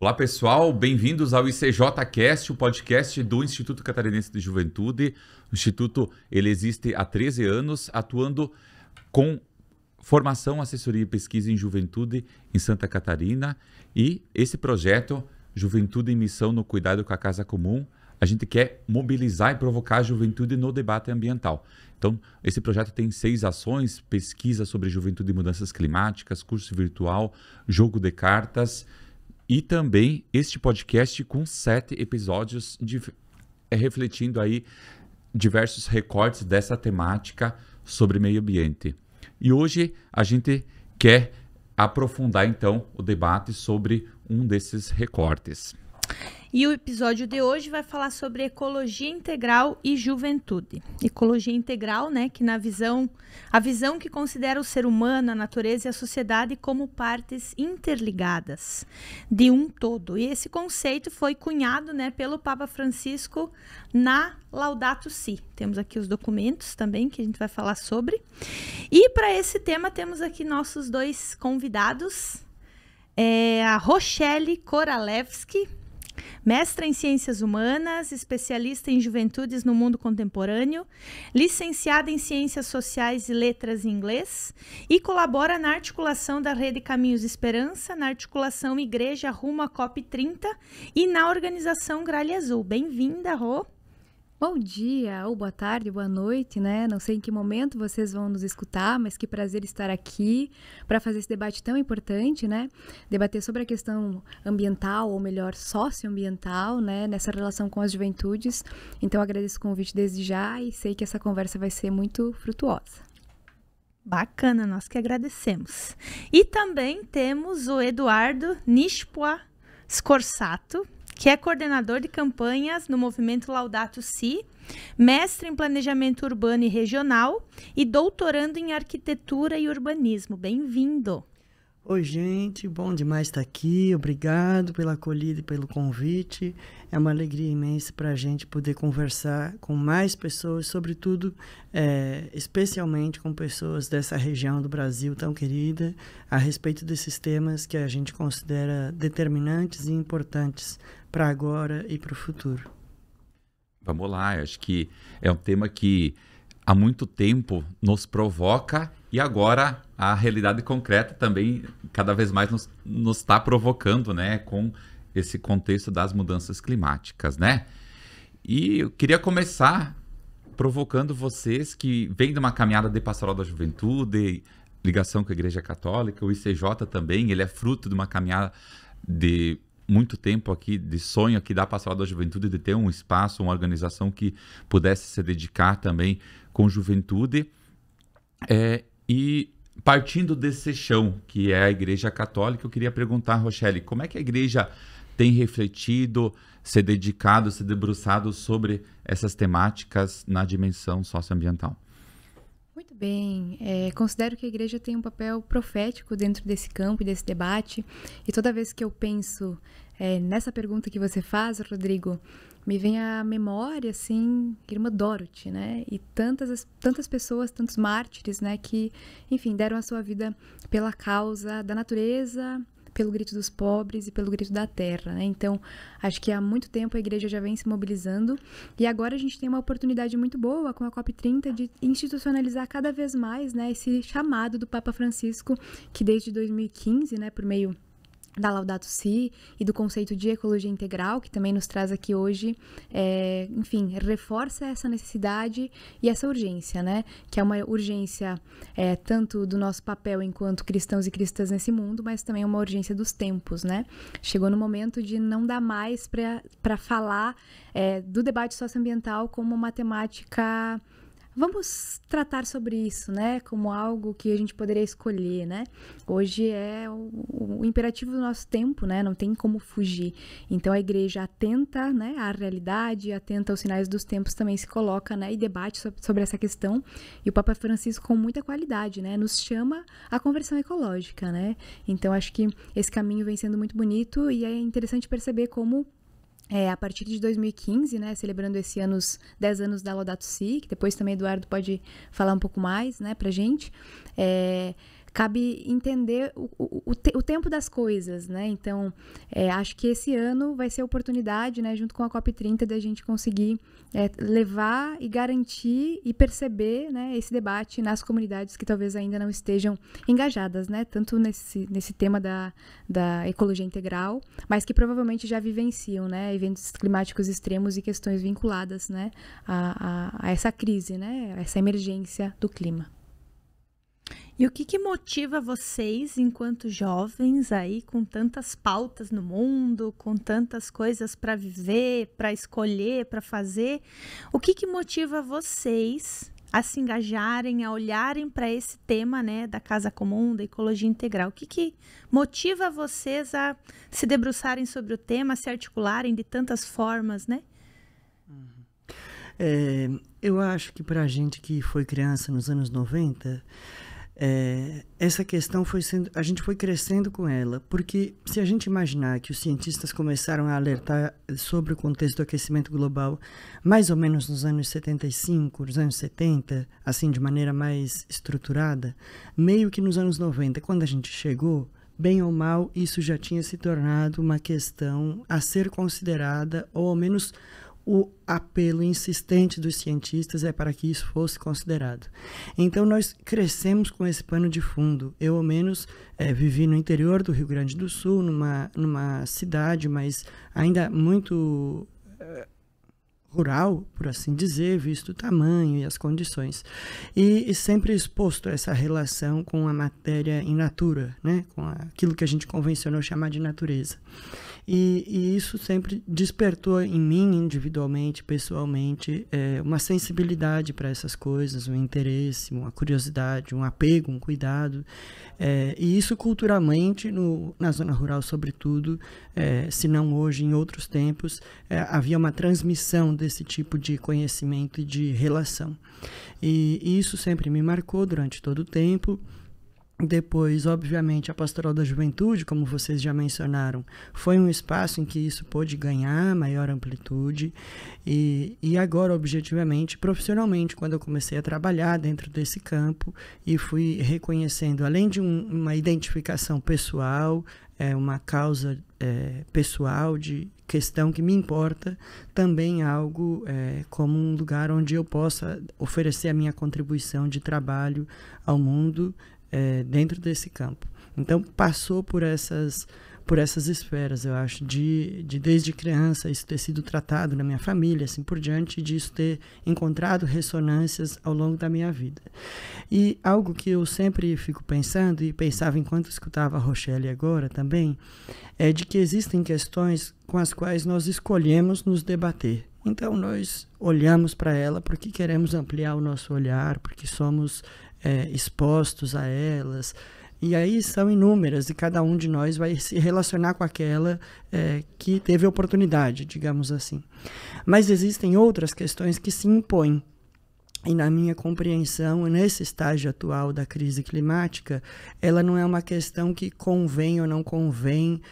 Olá pessoal, bem-vindos ao ICJcast, o podcast do Instituto Catarinense de Juventude. O Instituto ele existe há 13 anos, atuando com formação, assessoria e pesquisa em juventude em Santa Catarina. E esse projeto, Juventude em Missão no Cuidado com a Casa Comum, a gente quer mobilizar e provocar a juventude no debate ambiental. Então, esse projeto tem 6 ações: pesquisa sobre juventude e mudanças climáticas, curso virtual, jogo de cartas e também este podcast com 7 episódios refletindo aí diversos recortes dessa temática sobre meio ambiente. E hoje a gente quer aprofundar então o debate sobre um desses recortes. E o episódio de hoje vai falar sobre ecologia integral e juventude. Ecologia integral, né, que a visão que considera o ser humano, a natureza e a sociedade como partes interligadas de um todo. E esse conceito foi cunhado, né, pelo Papa Francisco na Laudato Si. Temos aqui os documentos também que a gente vai falar sobre. E para esse tema temos aqui nossos 2 convidados, a Rochelle Koralewski, mestra em Ciências Humanas, especialista em Juventudes no Mundo Contemporâneo, licenciada em Ciências Sociais e Letras em Inglês e colabora na articulação da Rede Caminhos de Esperança, na articulação Igreja Rumo à COP30 e na organização Gralha Azul. Bem-vinda, Rô! Bom dia, ou boa tarde, boa noite, né? Não sei em que momento vocês vão nos escutar, mas que prazer estar aqui para fazer esse debate tão importante, né? Debater sobre a questão ambiental, ou melhor, socioambiental, né? Nessa relação com as juventudes. Então, agradeço o convite desde já e sei que essa conversa vai ser muito frutuosa. Bacana, nós que agradecemos. E também temos o Eduardo Nishpua Scorsato, que é coordenador de campanhas no movimento Laudato Si, mestre em planejamento urbano e regional e doutorando em arquitetura e urbanismo. Bem-vindo! Oi, gente, bom demais estar aqui. Obrigado pela acolhida e pelo convite. É uma alegria imensa para a gente poder conversar com mais pessoas, sobretudo, especialmente com pessoas dessa região do Brasil tão querida, a respeito desses temas que a gente considera determinantes e importantes para agora e para o futuro. Vamos lá, acho que é um tema que há muito tempo nos provoca e agora a realidade concreta também cada vez mais nos está provocando, né, com esse contexto das mudanças climáticas, né? E eu queria começar provocando vocês que vêm de uma caminhada de pastoral da juventude, ligação com a Igreja Católica, o ICJ também, ele é fruto de uma caminhada de muito tempo aqui, de sonho aqui da Pastoral da Juventude, de ter um espaço, uma organização que pudesse se dedicar também com juventude. E partindo desse chão, que é a Igreja Católica, eu queria perguntar, Rochelle, como é que a Igreja tem refletido, se dedicado, se debruçado sobre essas temáticas na dimensão socioambiental? Muito bem, considero que a igreja tem um papel profético dentro desse campo e desse debate, e toda vez que eu penso nessa pergunta que você faz, Rodrigo, me vem à memória, assim, Irmã Dorothy, né, e tantas pessoas, tantos mártires, né, que, enfim, deram a sua vida pela causa da natureza, pelo grito dos pobres e pelo grito da terra, né? Então, acho que há muito tempo a igreja já vem se mobilizando e agora a gente tem uma oportunidade muito boa com a COP30 de institucionalizar cada vez mais, né, esse chamado do Papa Francisco, que desde 2015, né, por meio da Laudato Si e do conceito de ecologia integral, que também nos traz aqui hoje, enfim, reforça essa necessidade e essa urgência, né? Que é uma urgência tanto do nosso papel enquanto cristãos e cristãs nesse mundo, mas também uma urgência dos tempos, né? Chegou no momento de não dar mais para falar do debate socioambiental como uma temática. Vamos tratar sobre isso, né, como algo que a gente poderia escolher, né? Hoje é o imperativo do nosso tempo, né? Não tem como fugir. Então a igreja atenta, né, à realidade, atenta aos sinais dos tempos, também se coloca, né, e debate sobre essa questão. E o Papa Francisco, com muita qualidade, né, nos chama à conversão ecológica, né? Então acho que esse caminho vem sendo muito bonito e é interessante perceber como a partir de 2015, né, celebrando esse ano, os 10 anos da Laudato Si, que depois também Eduardo pode falar um pouco mais, né, pra gente, cabe entender o tempo das coisas, né? Então, acho que esse ano vai ser a oportunidade, né, junto com a COP30, da gente conseguir levar e garantir e perceber, né, esse debate nas comunidades que talvez ainda não estejam engajadas, né? Tanto nesse tema da ecologia integral, mas que provavelmente já vivenciam, né, eventos climáticos extremos e questões vinculadas, né, a essa crise, né, essa emergência do clima. E o que motiva vocês, enquanto jovens, aí com tantas pautas no mundo, com tantas coisas para viver, para escolher, para fazer, o que motiva vocês a se engajarem, a olharem para esse tema, né, da casa comum, da ecologia integral? O que motiva vocês a se debruçarem sobre o tema, a se articularem de tantas formas, né? Eu acho que para a gente que foi criança nos anos 90... essa questão a gente foi crescendo com ela, porque se a gente imaginar que os cientistas começaram a alertar sobre o contexto do aquecimento global mais ou menos nos anos 75, nos anos 70, assim de maneira mais estruturada, meio que nos anos 90, quando a gente chegou, bem ou mal, isso já tinha se tornado uma questão a ser considerada, ou ao menos o apelo insistente dos cientistas é para que isso fosse considerado. Então, nós crescemos com esse pano de fundo. Eu, ao menos, vivi no interior do Rio Grande do Sul, numa cidade, mas ainda muito rural, por assim dizer, visto o tamanho e as condições. E sempre exposto a essa relação com a matéria in natura, né? Com aquilo que a gente convencionou chamar de natureza. E isso sempre despertou em mim, individualmente, pessoalmente, uma sensibilidade para essas coisas, um interesse, uma curiosidade, um apego, um cuidado. E isso culturalmente, na zona rural, sobretudo, se não hoje, em outros tempos, havia uma transmissão desse tipo de conhecimento e de relação. E isso sempre me marcou durante todo o tempo. Depois, obviamente, a Pastoral da Juventude, como vocês já mencionaram, foi um espaço em que isso pôde ganhar maior amplitude e agora, objetivamente, profissionalmente, quando eu comecei a trabalhar dentro desse campo e fui reconhecendo, além de uma identificação pessoal, uma causa pessoal de questão que me importa, também algo como um lugar onde eu possa oferecer a minha contribuição de trabalho ao mundo, dentro desse campo. Então, passou por essas esferas, eu acho, de desde criança isso ter sido tratado na minha família, assim por diante, de isso ter encontrado ressonâncias ao longo da minha vida. E algo que eu sempre fico pensando, e pensava enquanto escutava a Rochelle agora também, é de que existem questões com as quais nós escolhemos nos debater. Então, nós olhamos para ela porque queremos ampliar o nosso olhar, porque somos expostos a elas, e aí são inúmeras, e cada um de nós vai se relacionar com aquela que teve oportunidade, digamos assim. Mas existem outras questões que se impõem, e na minha compreensão, nesse estágio atual da crise climática, ela não é uma questão que convém ou não convém,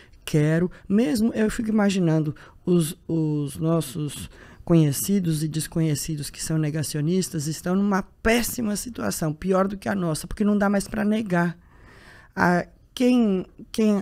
mesmo eu fico imaginando os nossos conhecidos e desconhecidos que são negacionistas estão numa péssima situação, pior do que a nossa, porque não dá mais para negar. Quem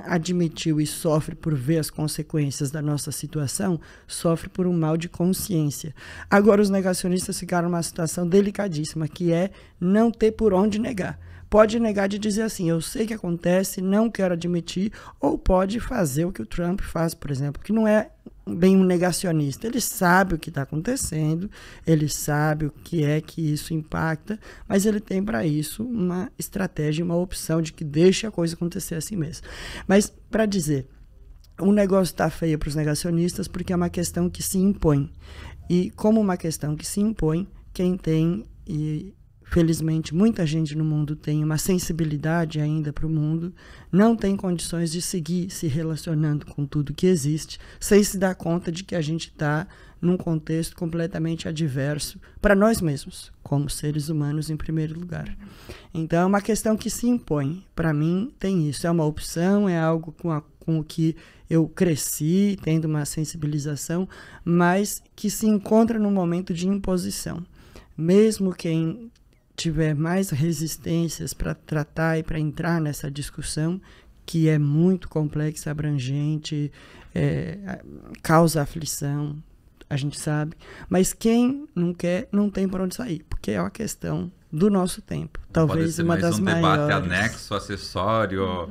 admitiu e sofre por ver as consequências da nossa situação, sofre por um mal de consciência. Agora os negacionistas ficaram numa situação delicadíssima, que é não ter por onde negar. Pode negar de dizer assim, eu sei que acontece, não quero admitir, ou pode fazer o que o Trump faz, por exemplo, que não é bem um negacionista. Ele sabe o que está acontecendo, ele sabe o que é que isso impacta, mas ele tem para isso uma estratégia, uma opção de que deixe a coisa acontecer assim mesmo. Mas, para dizer, o negócio está feio para os negacionistas porque é uma questão que se impõe. E como uma questão que se impõe, quem tem, e felizmente muita gente no mundo tem uma sensibilidade ainda para o mundo, não tem condições de seguir se relacionando com tudo que existe, sem se dar conta de que a gente está num contexto completamente adverso para nós mesmos, como seres humanos em primeiro lugar. Então é uma questão que se impõe. Para mim tem isso, é uma opção, é algo com o que eu cresci, tendo uma sensibilização, mas que se encontra num momento de imposição. Mesmo quem tiver mais resistências para tratar e para entrar nessa discussão, que é muito complexa, abrangente, causa aflição, a gente sabe. Mas quem não quer, não tem por onde sair, porque é uma questão do nosso tempo. Talvez pode ser uma mais das um maiores. debate anexo, acessório,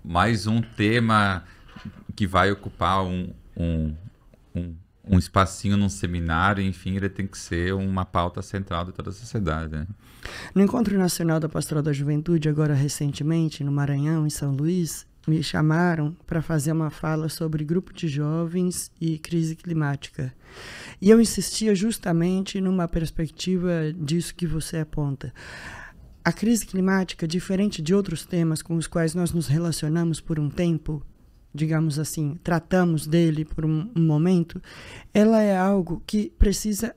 mais um tema que vai ocupar um espacinho num seminário, enfim, ele tem que ser uma pauta central de toda a sociedade, né? No Encontro Nacional da Pastoral da Juventude, agora recentemente, no Maranhão, em São Luís, me chamaram para fazer uma fala sobre grupo de jovens e crise climática. E eu insistia justamente numa perspectiva disso que você aponta. A crise climática, diferente de outros temas com os quais nós nos relacionamos por um tempo, digamos assim, tratamos dele por um momento, ela é algo que precisa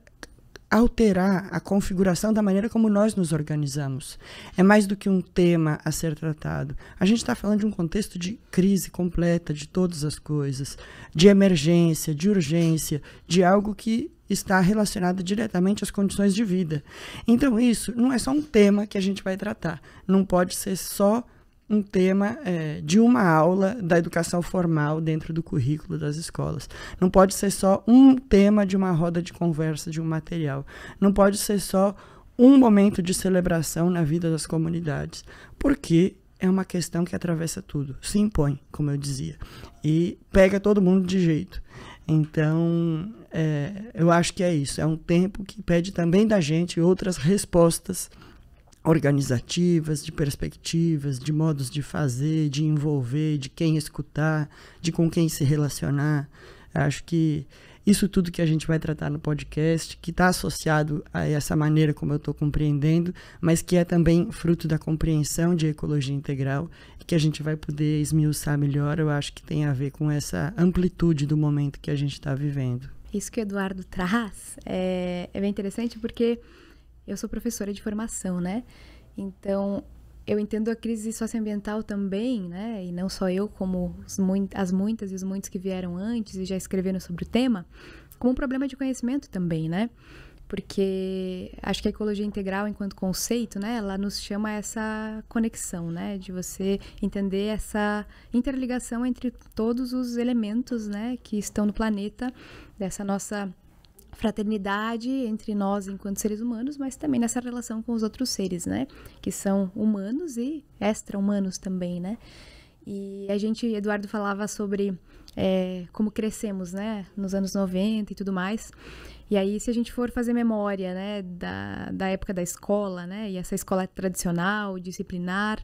alterar a configuração da maneira como nós nos organizamos. É mais do que um tema a ser tratado. A gente está falando de um contexto de crise completa de todas as coisas, de emergência, de urgência, de algo que está relacionado diretamente às condições de vida. Então isso não é só um tema que a gente vai tratar. Não pode ser só um tema de uma aula da educação formal dentro do currículo das escolas. Não pode ser só um tema de uma roda de conversa de um material. Não pode ser só um momento de celebração na vida das comunidades, porque é uma questão que atravessa tudo, se impõe, como eu dizia, e pega todo mundo de jeito. Então, eu acho que é isso. É um tempo que pede também da gente outras respostas organizativas, de perspectivas, de modos de fazer, de envolver, de quem escutar, de com quem se relacionar. Acho que isso tudo que a gente vai tratar no podcast, que está associado a essa maneira como eu estou compreendendo, mas que é também fruto da compreensão de ecologia integral, e que a gente vai poder esmiuçar melhor, eu acho que tem a ver com essa amplitude do momento que a gente está vivendo. Isso que o Eduardo traz é bem interessante, porque eu sou professora de formação, né? Então, eu entendo a crise socioambiental também, né? E não só eu, como as muitas e os muitos que vieram antes e já escreveram sobre o tema, como um problema de conhecimento também, né? Porque acho que a ecologia integral, enquanto conceito, né? Ela nos chama a essa conexão, né? De você entender essa interligação entre todos os elementos, né? Que estão no planeta, dessa nossa fraternidade entre nós enquanto seres humanos, mas também nessa relação com os outros seres, né? Que são humanos e extra-humanos também, né? E Eduardo falava sobre como crescemos, né? Nos anos 90 e tudo mais. E aí, se a gente for fazer memória, né? Da época da escola, né? E essa escola tradicional, disciplinar,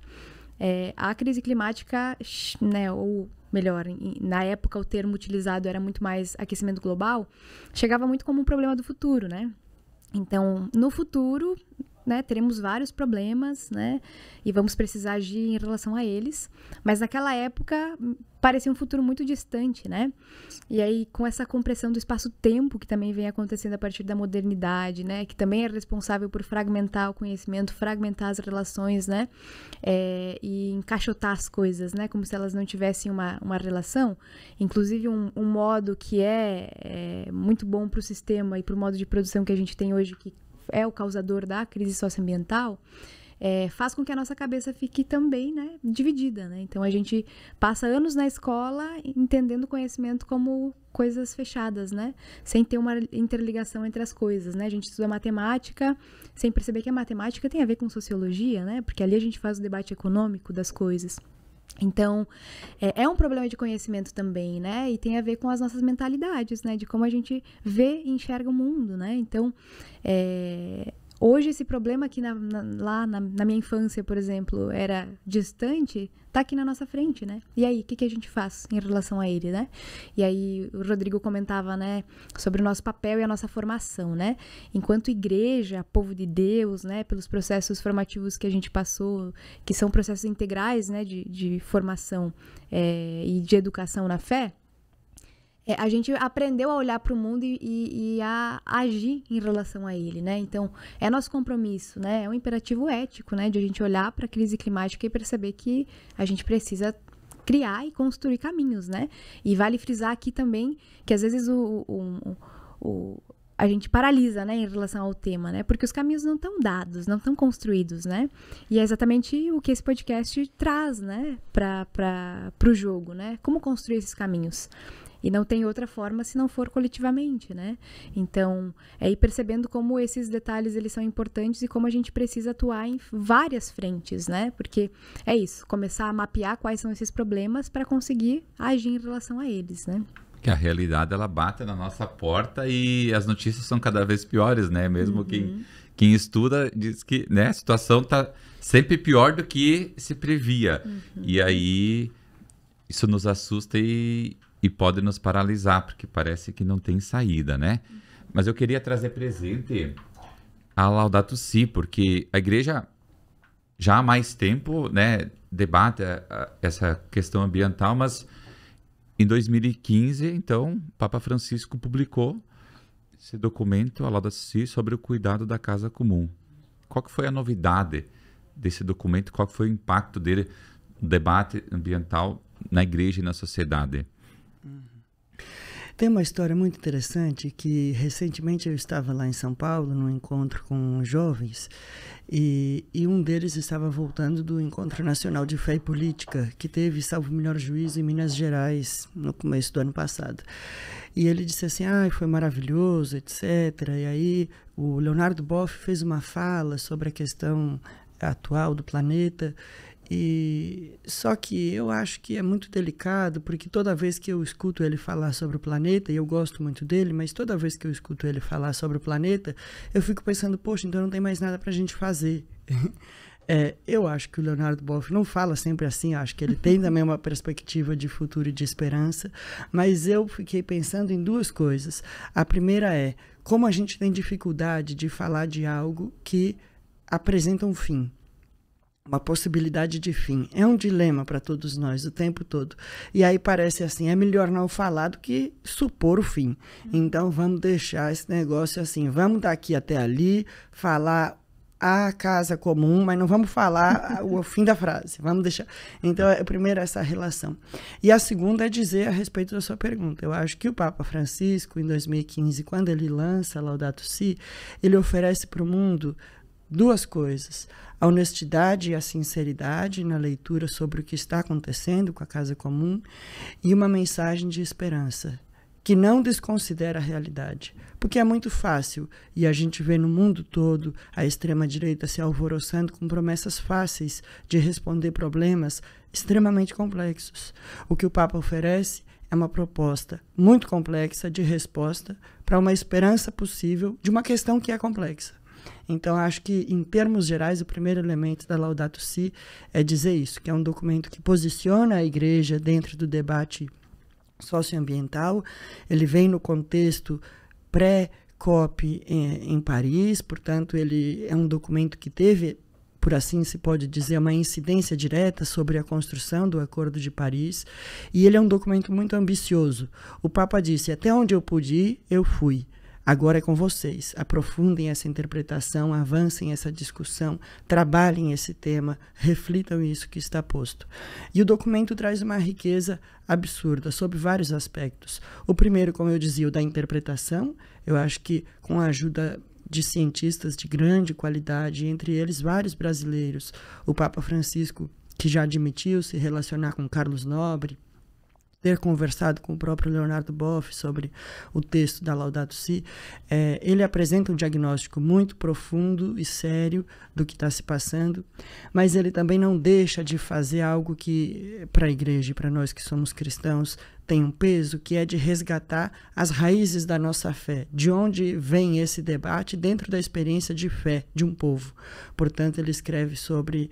a crise climática, né? Ou melhor, na época o termo utilizado era muito mais aquecimento global, chegava muito como um problema do futuro, né? Então, no futuro, né, teremos vários problemas, né? E vamos precisar agir em relação a eles. Mas naquela época parecia um futuro muito distante, né? E aí, com essa compressão do espaço-tempo que também vem acontecendo a partir da modernidade, né? Que também é responsável por fragmentar o conhecimento, fragmentar as relações, né? E encaixotar as coisas, né? Como se elas não tivessem uma relação. Inclusive, um modo que é muito bom para o sistema e para o modo de produção que a gente tem hoje, que é o causador da crise socioambiental, faz com que a nossa cabeça fique também, né, dividida, né? Então, a gente passa anos na escola entendendo o conhecimento como coisas fechadas, né? Sem ter uma interligação entre as coisas, né? A gente estuda matemática sem perceber que a matemática tem a ver com sociologia, né? Porque ali a gente faz o debate econômico das coisas. Então, é um problema de conhecimento também, né? E tem a ver com as nossas mentalidades, né? De como a gente vê e enxerga o mundo, né? Então, hoje esse problema que lá na minha infância, por exemplo, era distante, tá aqui na nossa frente, né? E aí, o que a gente faz em relação a ele, né? E aí, o Rodrigo comentava, né, sobre o nosso papel e a nossa formação, né? Enquanto igreja, povo de Deus, né, pelos processos formativos que a gente passou, que são processos integrais, né, de formação e de educação na fé, a gente aprendeu a olhar para o mundo e a agir em relação a ele, né? Então, é nosso compromisso, né? É um imperativo ético, né? De a gente olhar para a crise climática e perceber que a gente precisa criar e construir caminhos, né? E vale frisar aqui também que, às vezes, a gente paralisa, né, em relação ao tema, né? Porque os caminhos não estão dados, não estão construídos, né? E é exatamente o que esse podcast traz, né, para o jogo, né? Como construir esses caminhos. E não tem outra forma se não for coletivamente, né? Então, é ir percebendo como esses detalhes, eles são importantes e como a gente precisa atuar em várias frentes, né? Porque é isso, começar a mapear quais são esses problemas para conseguir agir em relação a eles, né? Que a realidade, ela bate na nossa porta e as notícias são cada vez piores, né? Mesmo quem estuda diz que, né, a situação está sempre pior do que se previa. E aí, isso nos assusta e pode nos paralisar, porque parece que não tem saída, né? Mas eu queria trazer presente a Laudato Si, porque a igreja já há mais tempo, né, debate essa questão ambiental, mas em 2015, então, Papa Francisco publicou esse documento, a Laudato Si, sobre o cuidado da casa comum. Qual que foi a novidade desse documento? Qual que foi o impacto dele no debate ambiental na igreja e na sociedade? Tem uma história muito interessante que recentemente eu estava lá em São Paulo num encontro com jovens e um deles estava voltando do Encontro Nacional de Fé e Política que teve, salvo melhor juízo, em Minas Gerais no começo do ano passado. E ele disse assim, foi maravilhoso, etc. E aí o Leonardo Boff fez uma fala sobre a questão atual do planeta. E só que eu acho que é muito delicado, porque toda vez que eu escuto ele falar sobre o planeta, e eu gosto muito dele, mas toda vez que eu escuto ele falar sobre o planeta, eu fico pensando, poxa, então não tem mais nada pra gente fazer. Eu acho que o Leonardo Boff não fala sempre assim, acho que ele tem também uma perspectiva de futuro e de esperança, mas eu fiquei pensando em duas coisas. A primeira é, como a gente tem dificuldade de falar de algo que apresenta um fim. Uma possibilidade de fim. É um dilema para todos nós o tempo todo. E aí parece assim, é melhor não falar do que supor o fim. Então vamos deixar esse negócio assim, vamos daqui até ali, falar a casa comum, mas não vamos falar o fim da frase. Vamos deixar. Então, primeiro essa relação. E a segunda é dizer a respeito da sua pergunta. Eu acho que o Papa Francisco, em 2015, quando ele lança Laudato Si, ele oferece para o mundo duas coisas: a honestidade e a sinceridade na leitura sobre o que está acontecendo com a casa comum e uma mensagem de esperança, que não desconsidera a realidade. Porque é muito fácil, e a gente vê no mundo todo a extrema-direita se alvoroçando com promessas fáceis de responder problemas extremamente complexos. O que o Papa oferece é uma proposta muito complexa de resposta para uma esperança possível de uma questão que é complexa. Então, acho que, em termos gerais, o primeiro elemento da Laudato Si é dizer isso, que é um documento que posiciona a igreja dentro do debate socioambiental. Ele vem no contexto pré-COP em Paris, portanto, ele é um documento que teve, por assim se pode dizer, uma incidência direta sobre a construção do Acordo de Paris, e ele é um documento muito ambicioso. O Papa disse, até onde eu pude ir, eu fui. Agora é com vocês. Aprofundem essa interpretação, avancem essa discussão, trabalhem esse tema, reflitam isso que está posto. E o documento traz uma riqueza absurda sobre vários aspectos. O primeiro, como eu dizia, o da interpretação. Eu acho que com a ajuda de cientistas de grande qualidade, entre eles vários brasileiros, o Papa Francisco, que já admitiu se relacionar com Carlos Nobre, ter conversado com o próprio Leonardo Boff sobre o texto da Laudato Si, ele apresenta um diagnóstico muito profundo e sério do que está se passando, mas ele também não deixa de fazer algo que, para a igreja e para nós que somos cristãos, tem um peso, que é de resgatar as raízes da nossa fé, de onde vem esse debate dentro da experiência de fé de um povo. Portanto, ele escreve sobre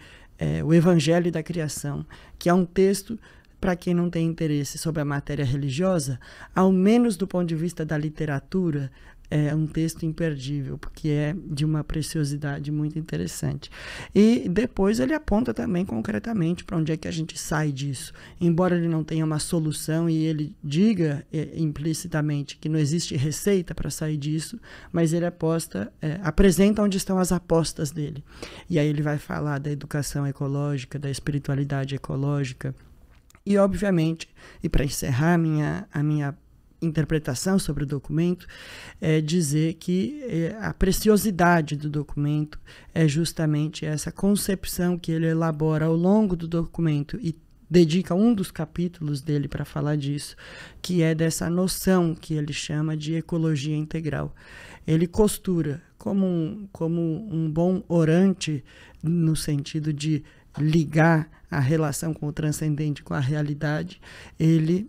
o Evangelho da Criação, que é um texto, para quem não tem interesse sobre a matéria religiosa, ao menos do ponto de vista da literatura, é um texto imperdível, porque é de uma preciosidade muito interessante. E depois ele aponta também concretamente para onde é que a gente sai disso. Embora ele não tenha uma solução e ele diga implicitamente que não existe receita para sair disso, mas ele apresenta onde estão as apostas dele. E aí ele vai falar da educação ecológica, da espiritualidade ecológica. E, obviamente, e para encerrar a minha interpretação sobre o documento é dizer que a preciosidade do documento é justamente essa concepção que ele elabora ao longo do documento e dedica um dos capítulos dele para falar disso, que é dessa noção que ele chama de ecologia integral. Ele costura como um bom orante, no sentido de ligar a relação com o transcendente com a realidade, ele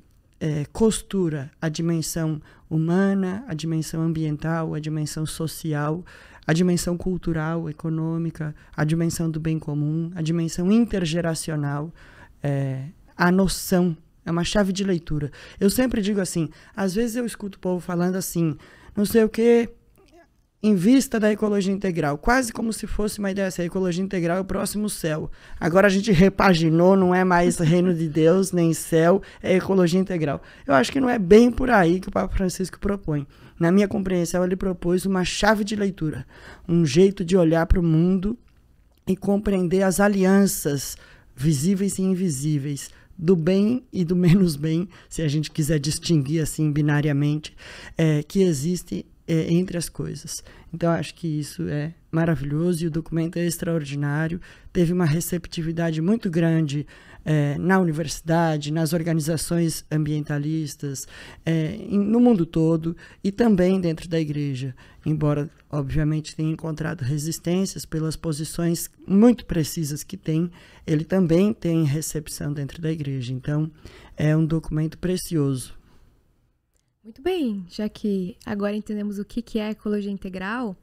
costura a dimensão humana, a dimensão ambiental, a dimensão social, a dimensão cultural, econômica, a dimensão do bem comum, a dimensão intergeracional, a noção, é uma chave de leitura. Eu sempre digo assim, às vezes eu escuto o povo falando assim, não sei o que, em vista da ecologia integral, quase como se fosse uma ideia assim, a ecologia integral é o próximo céu. Agora a gente repaginou, não é mais reino de Deus, nem céu, é ecologia integral. Eu acho que não é bem por aí que o Papa Francisco propõe. Na minha compreensão, ele propôs uma chave de leitura, um jeito de olhar para o mundo e compreender as alianças visíveis e invisíveis, do bem e do menos bem, se a gente quiser distinguir assim binariamente, que existe entre as coisas. Então, acho que isso é maravilhoso e o documento é extraordinário. Teve uma receptividade muito grande na universidade, nas organizações ambientalistas, no mundo todo e também dentro da igreja. Embora, obviamente, tenha encontrado resistências pelas posições muito precisas que tem, ele também tem recepção dentro da igreja. Então, é um documento precioso. Muito bem, já que agora entendemos o que é a ecologia integral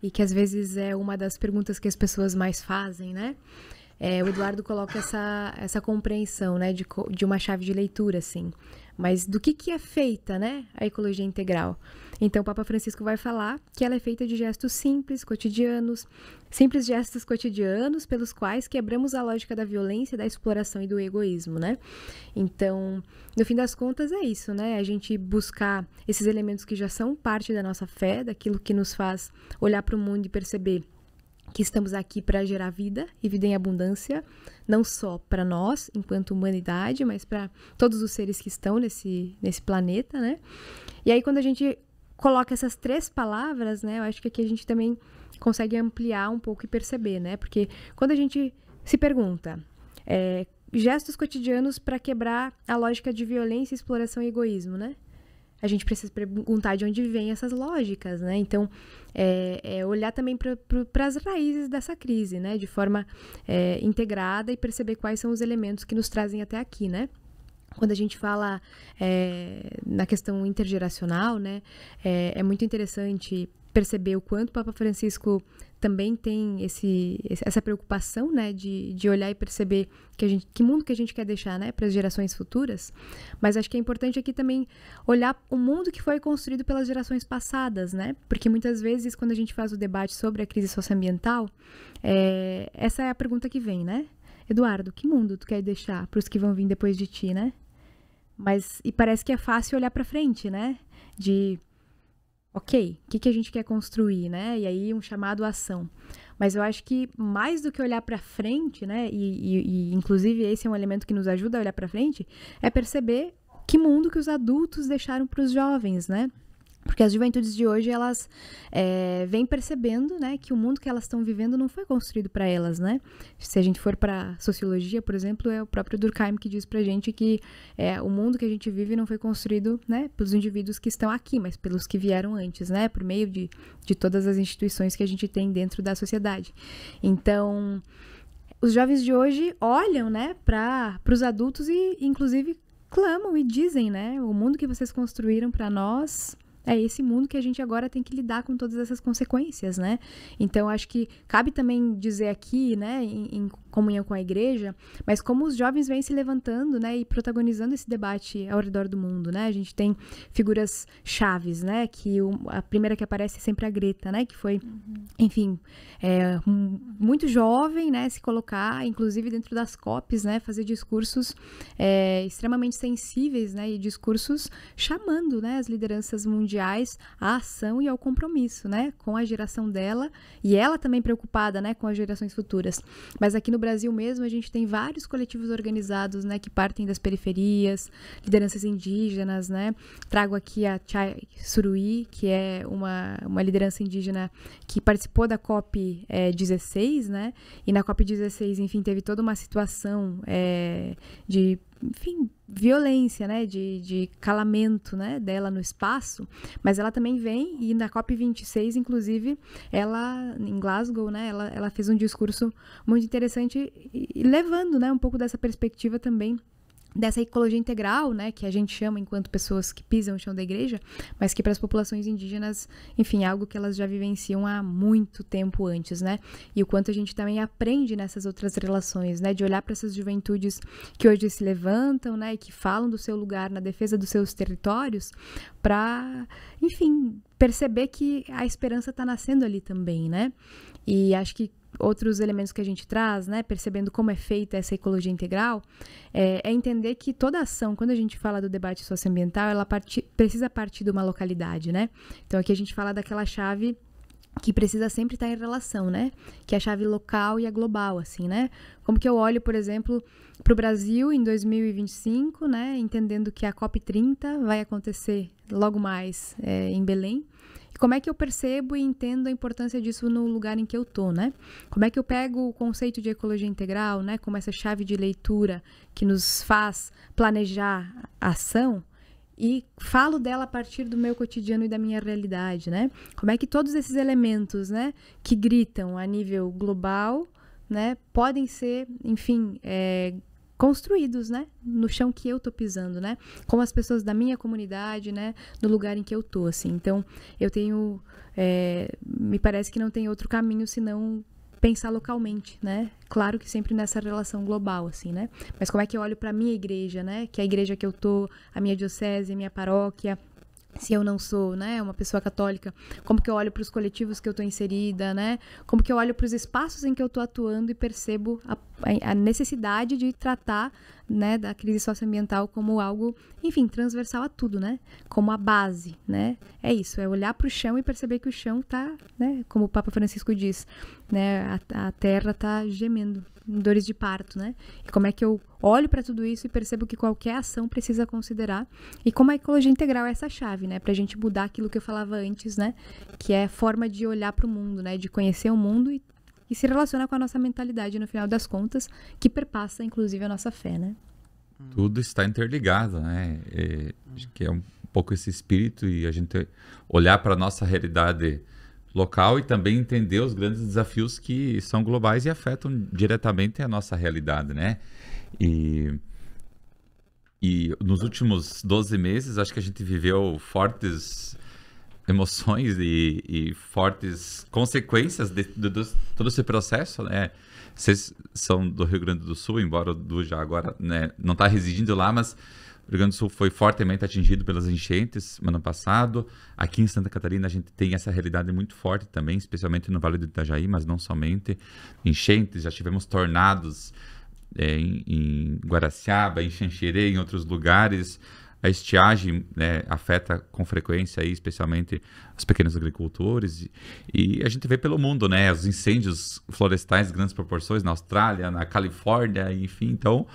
e que às vezes é uma das perguntas que as pessoas mais fazem, né? O Eduardo coloca essa compreensão, né, de uma chave de leitura, assim. Mas do que é feita, né, a ecologia integral? Então, o Papa Francisco vai falar que ela é feita de gestos simples gestos cotidianos pelos quais quebramos a lógica da violência, da exploração e do egoísmo, né? Então, no fim das contas, é isso, né? A gente buscar esses elementos que já são parte da nossa fé, daquilo que nos faz olhar para o mundo e perceber que estamos aqui para gerar vida e vida em abundância, não só para nós, enquanto humanidade, mas para todos os seres que estão nesse planeta, né? E aí, quando a gente coloca essas 3 palavras, né, eu acho que aqui a gente também consegue ampliar um pouco e perceber, né? Porque quando a gente se pergunta, gestos cotidianos para quebrar a lógica de violência, exploração e egoísmo, né? A gente precisa perguntar de onde vêm essas lógicas, né? Então, olhar também para as raízes dessa crise, né? De forma integrada e perceber quais são os elementos que nos trazem até aqui, né? Quando a gente fala na questão intergeracional, né? É muito interessante perceber o quanto o Papa Francisco também tem essa preocupação, né, de olhar e perceber que mundo que a gente quer deixar, né, para as gerações futuras. Mas acho que é importante aqui também olhar o mundo que foi construído pelas gerações passadas, né? Porque muitas vezes, quando a gente faz o debate sobre a crise socioambiental, essa é a pergunta que vem, né? Eduardo, que mundo tu quer deixar para os que vão vir depois de ti, né? E parece que é fácil olhar para frente, né? Ok, o que a gente quer construir, né? E aí um chamado à ação. Mas eu acho que mais do que olhar para frente, né? E inclusive esse é um elemento que nos ajuda a olhar para frente, é perceber que mundo que os adultos deixaram para os jovens, né? Porque as juventudes de hoje, elas vêm percebendo, né, que o mundo que elas estão vivendo não foi construído para elas, né? Se a gente for para sociologia, por exemplo, é o próprio Durkheim que diz pra gente que o mundo que a gente vive não foi construído, né, pelos indivíduos que estão aqui, mas pelos que vieram antes, né? Por meio de todas as instituições que a gente tem dentro da sociedade. Então, os jovens de hoje olham, né, para os adultos e, inclusive, clamam e dizem, né, o mundo que vocês construíram para nós... É esse mundo que a gente agora tem que lidar com todas essas consequências, né? Então, acho que cabe também dizer aqui, né, em comunhão com a igreja, mas como os jovens vêm se levantando, né, e protagonizando esse debate ao redor do mundo, né? A gente tem figuras chaves, né, que a primeira que aparece é sempre a Greta, né, que foi, enfim, muito jovem, né, se colocar, inclusive dentro das COPs, né, fazer discursos extremamente sensíveis, né, e discursos chamando, né, as lideranças mundiais à ação e ao compromisso, né, com a geração dela, e ela também preocupada, né, com as gerações futuras. Mas aqui no Brasil mesmo, a gente tem vários coletivos organizados, né, que partem das periferias, lideranças indígenas, né? Trago aqui a Chay Suruí, que é uma liderança indígena que participou da COP16, né? E na COP16, enfim, teve toda uma situação de, enfim, violência, né, de calamento, né, dela no espaço, mas ela também vem, e na COP26, inclusive, ela, em Glasgow, né, ela fez um discurso muito interessante e levando, né, um pouco dessa perspectiva também dessa ecologia integral, né, que a gente chama enquanto pessoas que pisam o chão da igreja, mas que para as populações indígenas, enfim, é algo que elas já vivenciam há muito tempo antes, né, e o quanto a gente também aprende nessas outras relações, né, de olhar para essas juventudes que hoje se levantam, né, e que falam do seu lugar na defesa dos seus territórios, para, enfim, perceber que a esperança está nascendo ali também, né, e acho que outros elementos que a gente traz, né, percebendo como é feita essa ecologia integral, é entender que toda ação, quando a gente fala do debate socioambiental, ela precisa partir de uma localidade, né? Então aqui a gente fala daquela chave que precisa sempre estar em relação, né? Que é a chave local e a global, assim, né? Como que eu olho, por exemplo, para o Brasil em 2025, né? Entendendo que a COP30 vai acontecer logo mais em Belém. Como é que eu percebo e entendo a importância disso no lugar em que eu tô, né? Como é que eu pego o conceito de ecologia integral, né, como essa chave de leitura que nos faz planejar a ação e falo dela a partir do meu cotidiano e da minha realidade, né? Como é que todos esses elementos, né, que gritam a nível global, né, podem ser, enfim, construídos, né, no chão que eu tô pisando, né, com as pessoas da minha comunidade, né, no lugar em que eu tô, assim. Então, eu tenho, me parece que não tem outro caminho senão pensar localmente, né, claro que sempre nessa relação global, assim, né, mas como é que eu olho para minha igreja, né, que é a igreja que eu tô, a minha diocese, a minha paróquia, se eu não sou, né, uma pessoa católica, como que eu olho para os coletivos que eu estou inserida, né, como que eu olho para os espaços em que eu estou atuando e percebo a necessidade de tratar, né, da crise socioambiental como algo, enfim, transversal a tudo, né, como a base, né, é isso, é olhar para o chão e perceber que o chão está, né, como o Papa Francisco diz, né, a terra está gemendo, em dores de parto, né? E como é que eu olho para tudo isso e percebo que qualquer ação precisa considerar e como a ecologia integral é essa chave, né? Pra gente mudar aquilo que eu falava antes, né? Que é a forma de olhar para o mundo, né? De conhecer o mundo e se relacionar com a nossa mentalidade no final das contas, que perpassa, inclusive, a nossa fé, né? Tudo está interligado, né? Acho que é um pouco esse espírito e a gente olhar para a nossa realidade local e também entender os grandes desafios que são globais e afetam diretamente a nossa realidade, né? E nos últimos 12 meses, acho que a gente viveu fortes emoções e fortes consequências de todo esse processo, né? Vocês são do Rio Grande do Sul, embora o Du já agora, né, não está residindo lá, mas o Rio Grande do Sul foi fortemente atingido pelas enchentes no ano passado. Aqui em Santa Catarina a gente tem essa realidade muito forte também, especialmente no Vale do Itajaí, mas não somente. Enchentes, já tivemos tornados em Guaraciaba, em Xanxerê, em outros lugares. A estiagem, né, afeta com frequência, aí, especialmente os pequenos agricultores. E a gente vê pelo mundo, né, os incêndios florestais de grandes proporções na Austrália, na Califórnia, enfim. Então,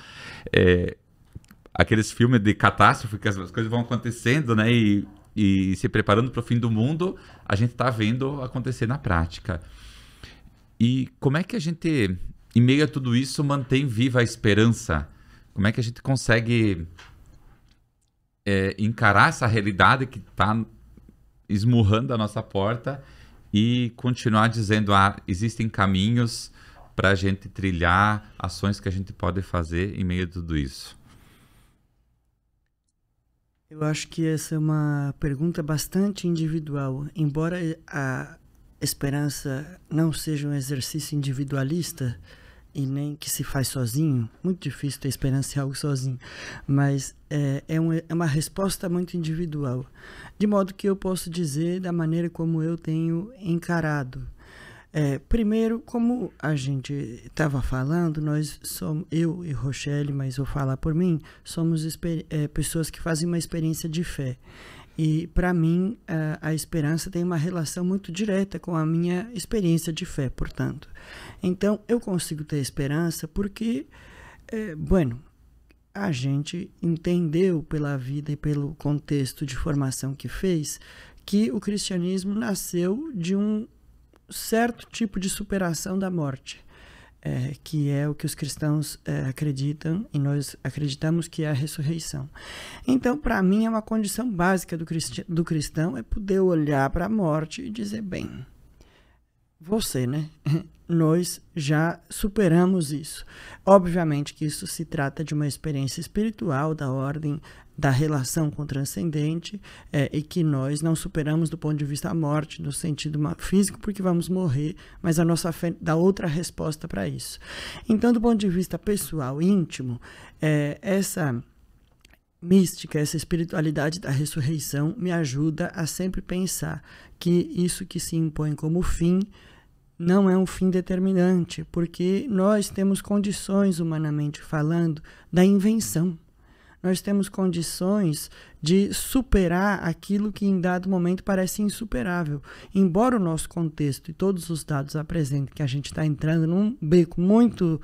aqueles filmes de catástrofe que as coisas vão acontecendo, né, e se preparando para o fim do mundo, a gente está vendo acontecer na prática. E como é que a gente, em meio a tudo isso, mantém viva a esperança? Como é que a gente consegue encarar essa realidade que está esmurrando a nossa porta e continuar dizendo, existem caminhos para a gente trilhar, ações que a gente pode fazer em meio a tudo isso? Eu acho que essa é uma pergunta bastante individual. Embora a esperança não seja um exercício individualista e nem que se faz sozinho, muito difícil ter esperança em algo sozinho, mas é uma resposta muito individual. De modo que eu posso dizer da maneira como eu tenho encarado. Primeiro, como a gente estava falando, nós somos, eu e Rochelle, mas vou falar por mim, somos pessoas que fazem uma experiência de fé. E, para mim, a esperança tem uma relação muito direta com a minha experiência de fé, portanto. Então, eu consigo ter esperança porque, a gente entendeu pela vida e pelo contexto de formação que fez que o cristianismo nasceu de um certo tipo de superação da morte. Que é o que os cristãos acreditam, e nós acreditamos que é a ressurreição. Então, para mim, é uma condição básica do cristão é poder olhar para a morte e dizer, bem, você, né? Nós já superamos isso. Obviamente que isso se trata de uma experiência espiritual da ordem da relação com o transcendente, e que nós não superamos do ponto de vista da morte, no sentido físico, porque vamos morrer, mas a nossa fé dá outra resposta para isso. Então, do ponto de vista pessoal, íntimo, essa mística, essa espiritualidade da ressurreição me ajuda a sempre pensar que isso que se impõe como fim não é um fim determinante, porque nós temos condições, humanamente falando, da invenção. Nós temos condições de superar aquilo que em dado momento parece insuperável. Embora o nosso contexto e todos os dados apresentem que a gente está entrando num beco muito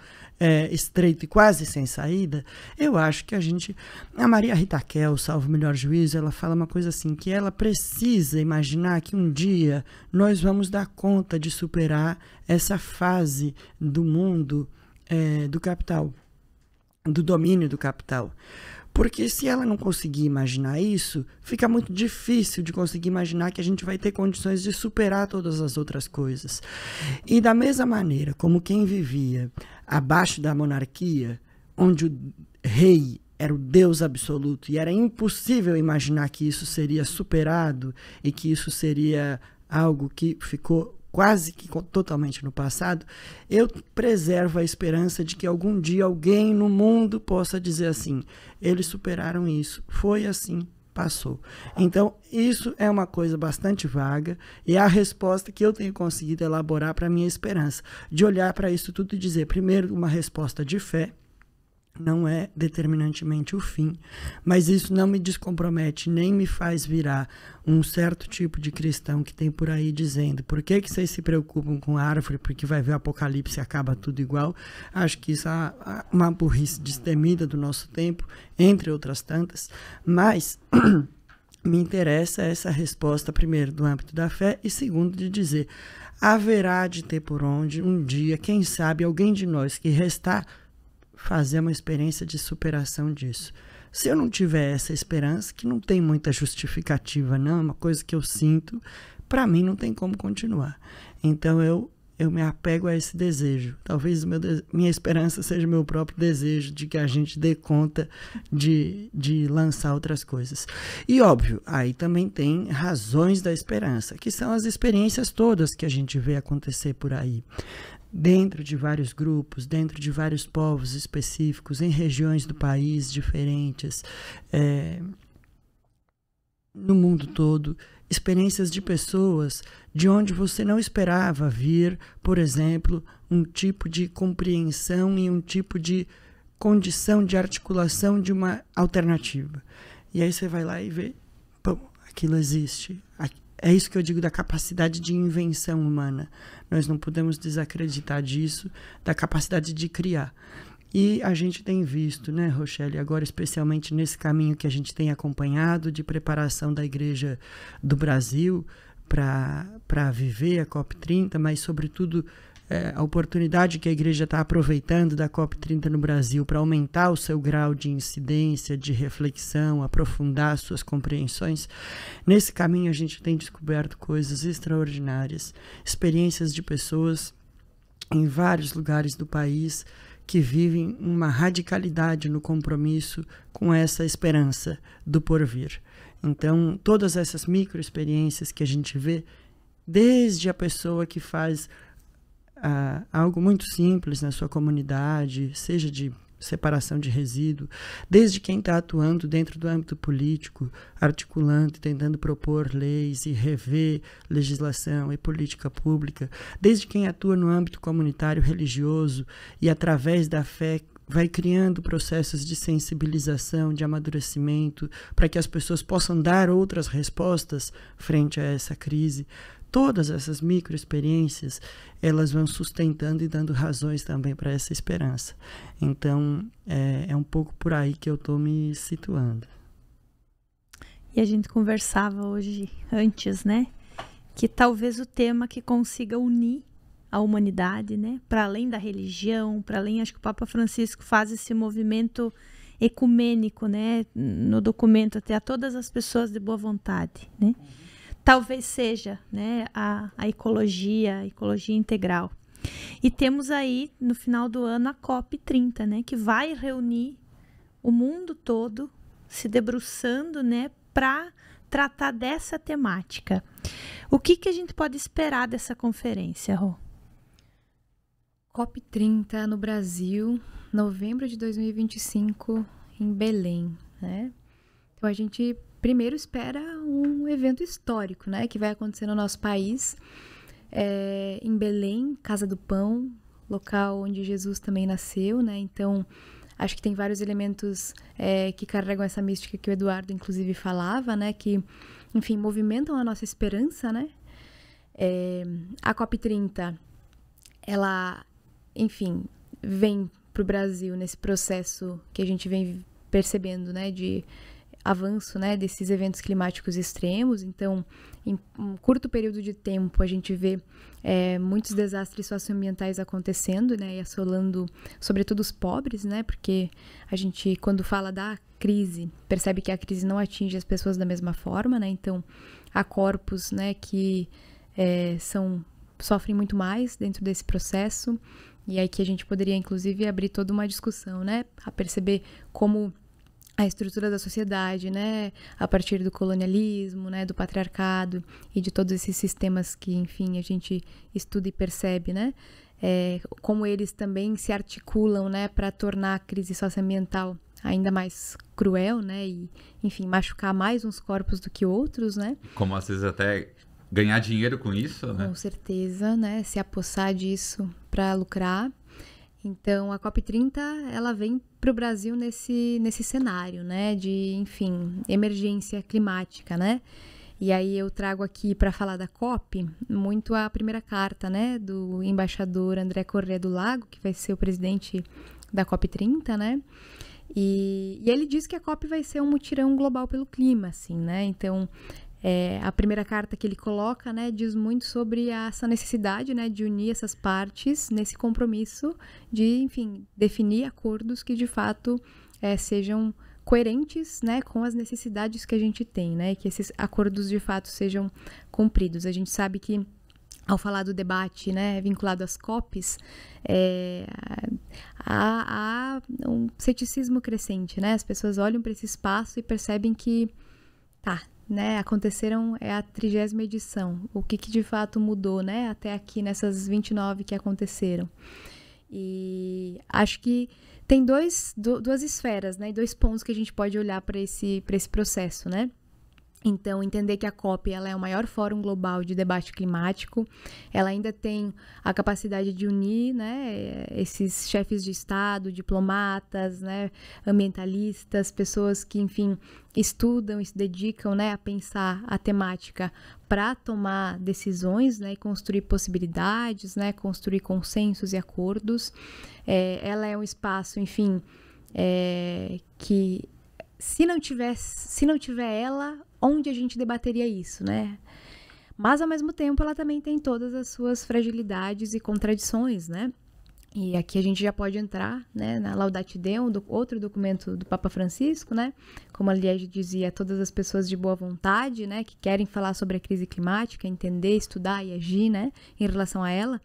estreito e quase sem saída, eu acho que a Maria Rita Kell, salvo o melhor juízo, ela fala uma coisa assim, que ela precisa imaginar que um dia nós vamos dar conta de superar essa fase do mundo do capital, do domínio do capital. Porque se ela não conseguir imaginar isso, fica muito difícil de conseguir imaginar que a gente vai ter condições de superar todas as outras coisas. E da mesma maneira como quem vivia abaixo da monarquia, onde o rei era o Deus absoluto e era impossível imaginar que isso seria superado e que isso seria algo que ficou quase que totalmente no passado, eu preservo a esperança de que algum dia alguém no mundo possa dizer assim, eles superaram isso, foi assim, passou. Então, isso é uma coisa bastante vaga e é a resposta que eu tenho conseguido elaborar para a minha esperança, de olhar para isso tudo e dizer, primeiro, uma resposta de fé, não é determinantemente o fim, mas isso não me descompromete, nem me faz virar um certo tipo de cristão que tem por aí dizendo, por que vocês se preocupam com árvore, porque vai ver o apocalipse e acaba tudo igual. Acho que isso é uma burrice destemida do nosso tempo, entre outras tantas, mas me interessa essa resposta, primeiro, do âmbito da fé, e segundo, de dizer, haverá de ter por onde, um dia, quem sabe, alguém de nós que restar fazer uma experiência de superação disso. Se eu não tiver essa esperança, que não tem muita justificativa, não, é uma coisa que eu sinto, para mim não tem como continuar. Então eu me apego a esse desejo. Talvez minha esperança seja o meu próprio desejo de que a gente dê conta de lançar outras coisas. E óbvio, aí também tem razões da esperança, que são as experiências todas que a gente vê acontecer por aí. Dentro de vários grupos, dentro de vários povos específicos, em regiões do país diferentes, no mundo todo, experiências de pessoas de onde você não esperava vir, por exemplo, um tipo de compreensão e um tipo de condição de articulação de uma alternativa. E aí você vai lá e vê, pô, aquilo existe. É isso que eu digo da capacidade de invenção humana. Nós não podemos desacreditar disso, da capacidade de criar. E a gente tem visto, né, Rochelle, agora especialmente nesse caminho que a gente tem acompanhado de preparação da Igreja do Brasil para viver a COP30, mas sobretudo a oportunidade que a Igreja está aproveitando da COP30 no Brasil para aumentar o seu grau de incidência, de reflexão, aprofundar suas compreensões. Nesse caminho a gente tem descoberto coisas extraordinárias, experiências de pessoas em vários lugares do país que vivem uma radicalidade no compromisso com essa esperança do porvir. Então, todas essas microexperiências que a gente vê, desde a pessoa que faz algo muito simples na sua comunidade, seja de separação de resíduo, desde quem está atuando dentro do âmbito político, articulando, tentando propor leis e rever legislação e política pública, desde quem atua no âmbito comunitário religioso e através da fé vai criando processos de sensibilização, de amadurecimento, para que as pessoas possam dar outras respostas frente a essa crise. Todas essas microexperiências, elas vão sustentando e dando razões também para essa esperança. Então, é um pouco por aí que eu estou me situando. E a gente conversava hoje, antes, né? Que talvez o tema que consiga unir a humanidade, né? Para além da religião, para além, acho que o Papa Francisco faz esse movimento ecumênico, né? No documento, até a todas as pessoas de boa vontade, né? Talvez seja, né, a ecologia integral. E temos aí, no final do ano, a COP30, né, que vai reunir o mundo todo se debruçando, né, para tratar dessa temática. O que a gente pode esperar dessa conferência, Rô? COP30 no Brasil, novembro de 2025, em Belém, né? Então, a gente primeiro espera um evento histórico, né, que vai acontecer no nosso país, em Belém, Casa do Pão, local onde Jesus também nasceu, né? Então, acho que tem vários elementos que carregam essa mística que o Eduardo, inclusive, falava, né, que, enfim, movimentam a nossa esperança, né? A COP30, ela, enfim, vem para o Brasil nesse processo que a gente vem percebendo, né, de avanço, né, desses eventos climáticos extremos. Então, em um curto período de tempo, a gente vê muitos desastres socioambientais acontecendo, né, e assolando, sobretudo, os pobres, né, porque a gente, quando fala da crise, percebe que a crise não atinge as pessoas da mesma forma, né, então há corpos, né, que sofrem muito mais dentro desse processo, e aí que a gente poderia, inclusive, abrir toda uma discussão, né, a perceber como a estrutura da sociedade, né, a partir do colonialismo, né, do patriarcado e de todos esses sistemas que, enfim, a gente estuda e percebe, né, como eles também se articulam, né, para tornar a crise socioambiental ainda mais cruel, né, e, enfim, machucar mais uns corpos do que outros, né. Como às vezes até ganhar dinheiro com isso, né? Com certeza, né, se apossar disso para lucrar. Então, a COP30, ela vem para o Brasil nesse cenário, né, de, enfim, emergência climática, né? E aí eu trago aqui para falar da COP muito a primeira carta, né, do embaixador André Corrêa do Lago, que vai ser o presidente da COP30, né? E ele diz que a COP vai ser um mutirão global pelo clima, assim, né? Então, a primeira carta que ele coloca, né, diz muito sobre essa necessidade, né, de unir essas partes nesse compromisso de, enfim, definir acordos que de fato sejam coerentes, né, com as necessidades que a gente tem, né, e que esses acordos de fato sejam cumpridos. A gente sabe que, ao falar do debate, né, vinculado às COPs, há um ceticismo crescente, né? As pessoas olham para esse espaço e percebem que né, aconteceram, a 30ª edição. O que de fato mudou, né, até aqui nessas 29 que aconteceram. E acho que tem duas esferas, né, e 2 pontos que a gente pode olhar para esse processo, né. Então, entender que a COP ela é o maior fórum global de debate climático, ela ainda tem a capacidade de unir, né, esses chefes de Estado, diplomatas, né, ambientalistas, pessoas que, enfim, estudam e se dedicam, né, a pensar a temática para tomar decisões, né, e construir possibilidades, né, construir consensos e acordos. Ela é um espaço, enfim, que se não tiver ela, onde a gente debateria isso, né? Mas, ao mesmo tempo, ela também tem todas as suas fragilidades e contradições, né? E aqui a gente já pode entrar, né, na Laudate Deum, outro documento do Papa Francisco, né? Como a Liege dizia, todas as pessoas de boa vontade, né, que querem falar sobre a crise climática, entender, estudar e agir, né, em relação a ela.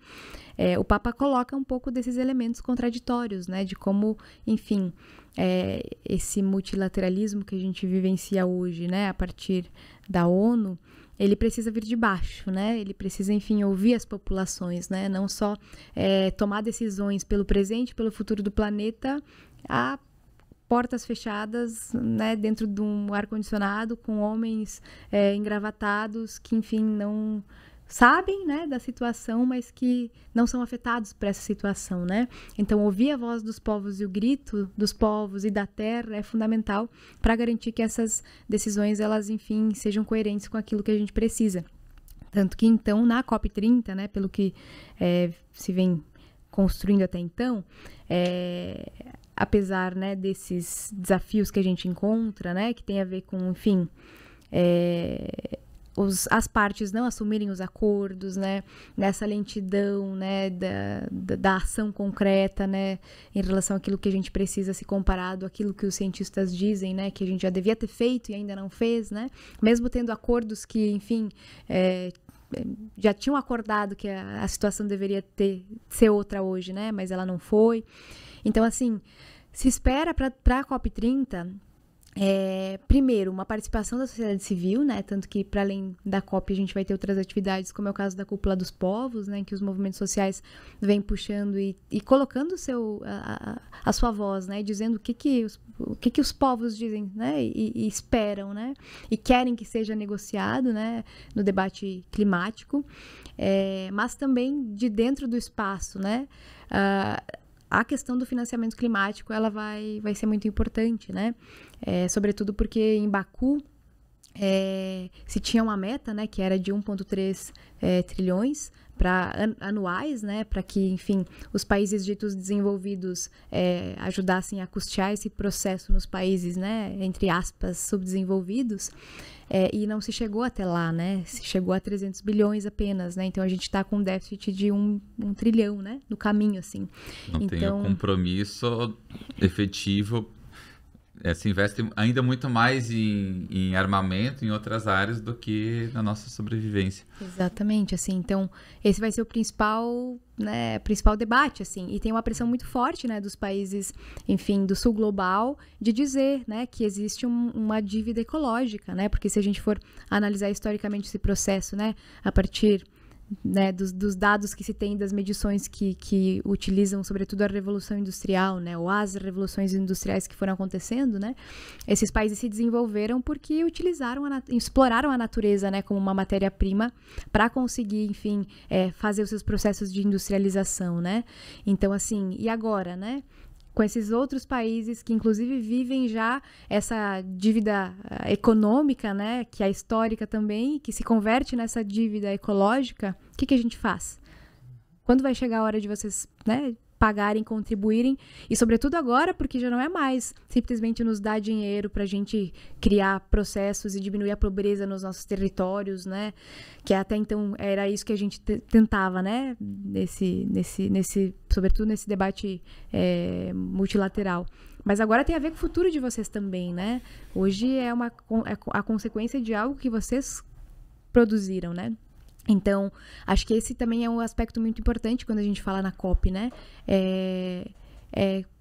O Papa coloca um pouco desses elementos contraditórios, né, de como, enfim, esse multilateralismo que a gente vivencia hoje, né, a partir da ONU, ele precisa vir de baixo, né? Ele precisa, enfim, ouvir as populações, né? Não só tomar decisões pelo presente, pelo futuro do planeta, a portas fechadas, né? Dentro de um ar-condicionado, com homens engravatados que, enfim, não sabem, né, da situação, mas que não são afetados por essa situação, né? Então, ouvir a voz dos povos e o grito dos povos e da terra é fundamental para garantir que essas decisões, elas, enfim, sejam coerentes com aquilo que a gente precisa. Tanto que, então, na COP30, né, pelo que se vem construindo até então, apesar, né, desses desafios que a gente encontra, né, que tem a ver com, enfim, as partes não assumirem os acordos, né, nessa lentidão, né, da ação concreta, né, em relação àquilo que a gente precisa se comparado àquilo que os cientistas dizem, né, que a gente já devia ter feito e ainda não fez, né, mesmo tendo acordos que, enfim, já tinham acordado que a situação deveria ser outra hoje, né, mas ela não foi. Então, assim, se espera para a COP30, primeiro, uma participação da sociedade civil, né, tanto que para além da COP a gente vai ter outras atividades, como é o caso da Cúpula dos Povos, né, que os movimentos sociais vêm puxando e colocando a sua voz, né, dizendo o que os povos dizem, né, e esperam, né, e querem que seja negociado, né, no debate climático, mas também de dentro do espaço, né, a questão do financiamento climático, ela vai ser muito importante, né? Sobretudo porque em Baku se tinha uma meta, né, que era de 1,3 trilhões anuais, né, para que, enfim, os países ditos desenvolvidos ajudassem a custear esse processo nos países, né, entre aspas, subdesenvolvidos. E não se chegou até lá, né? Se chegou a 300 bilhões apenas, né? Então a gente está com um déficit de 1 trilhão, né? No caminho, assim. Não tem o compromisso efetivo. Se investe ainda muito mais em armamento, em outras áreas, do que na nossa sobrevivência. Exatamente, assim, então esse vai ser o principal debate, assim, e tem uma pressão muito forte, né, dos países, enfim, do sul global, de dizer, né, que existe uma dívida ecológica, né, porque se a gente for analisar historicamente esse processo, né, a partir, né, dos dados que se tem das medições que utilizam sobretudo a Revolução Industrial, né, ou as revoluções industriais que foram acontecendo, né, esses países se desenvolveram porque exploraram a natureza, né, como uma matéria-prima para conseguir, enfim, fazer os seus processos de industrialização, né. Então, assim, e agora, né, com esses outros países que, inclusive, vivem já essa dívida econômica, né, que é histórica também, que se converte nessa dívida ecológica, o que a gente faz? Quando vai chegar a hora de vocês, né, pagarem, contribuírem, e sobretudo agora, porque já não é mais simplesmente nos dar dinheiro para a gente criar processos e diminuir a pobreza nos nossos territórios, né, que até então era isso que a gente tentava, né, sobretudo nesse debate multilateral. Mas agora tem a ver com o futuro de vocês também, né? Hoje é a consequência de algo que vocês produziram, né? Então, acho que esse também é um aspecto muito importante quando a gente fala na COP, né?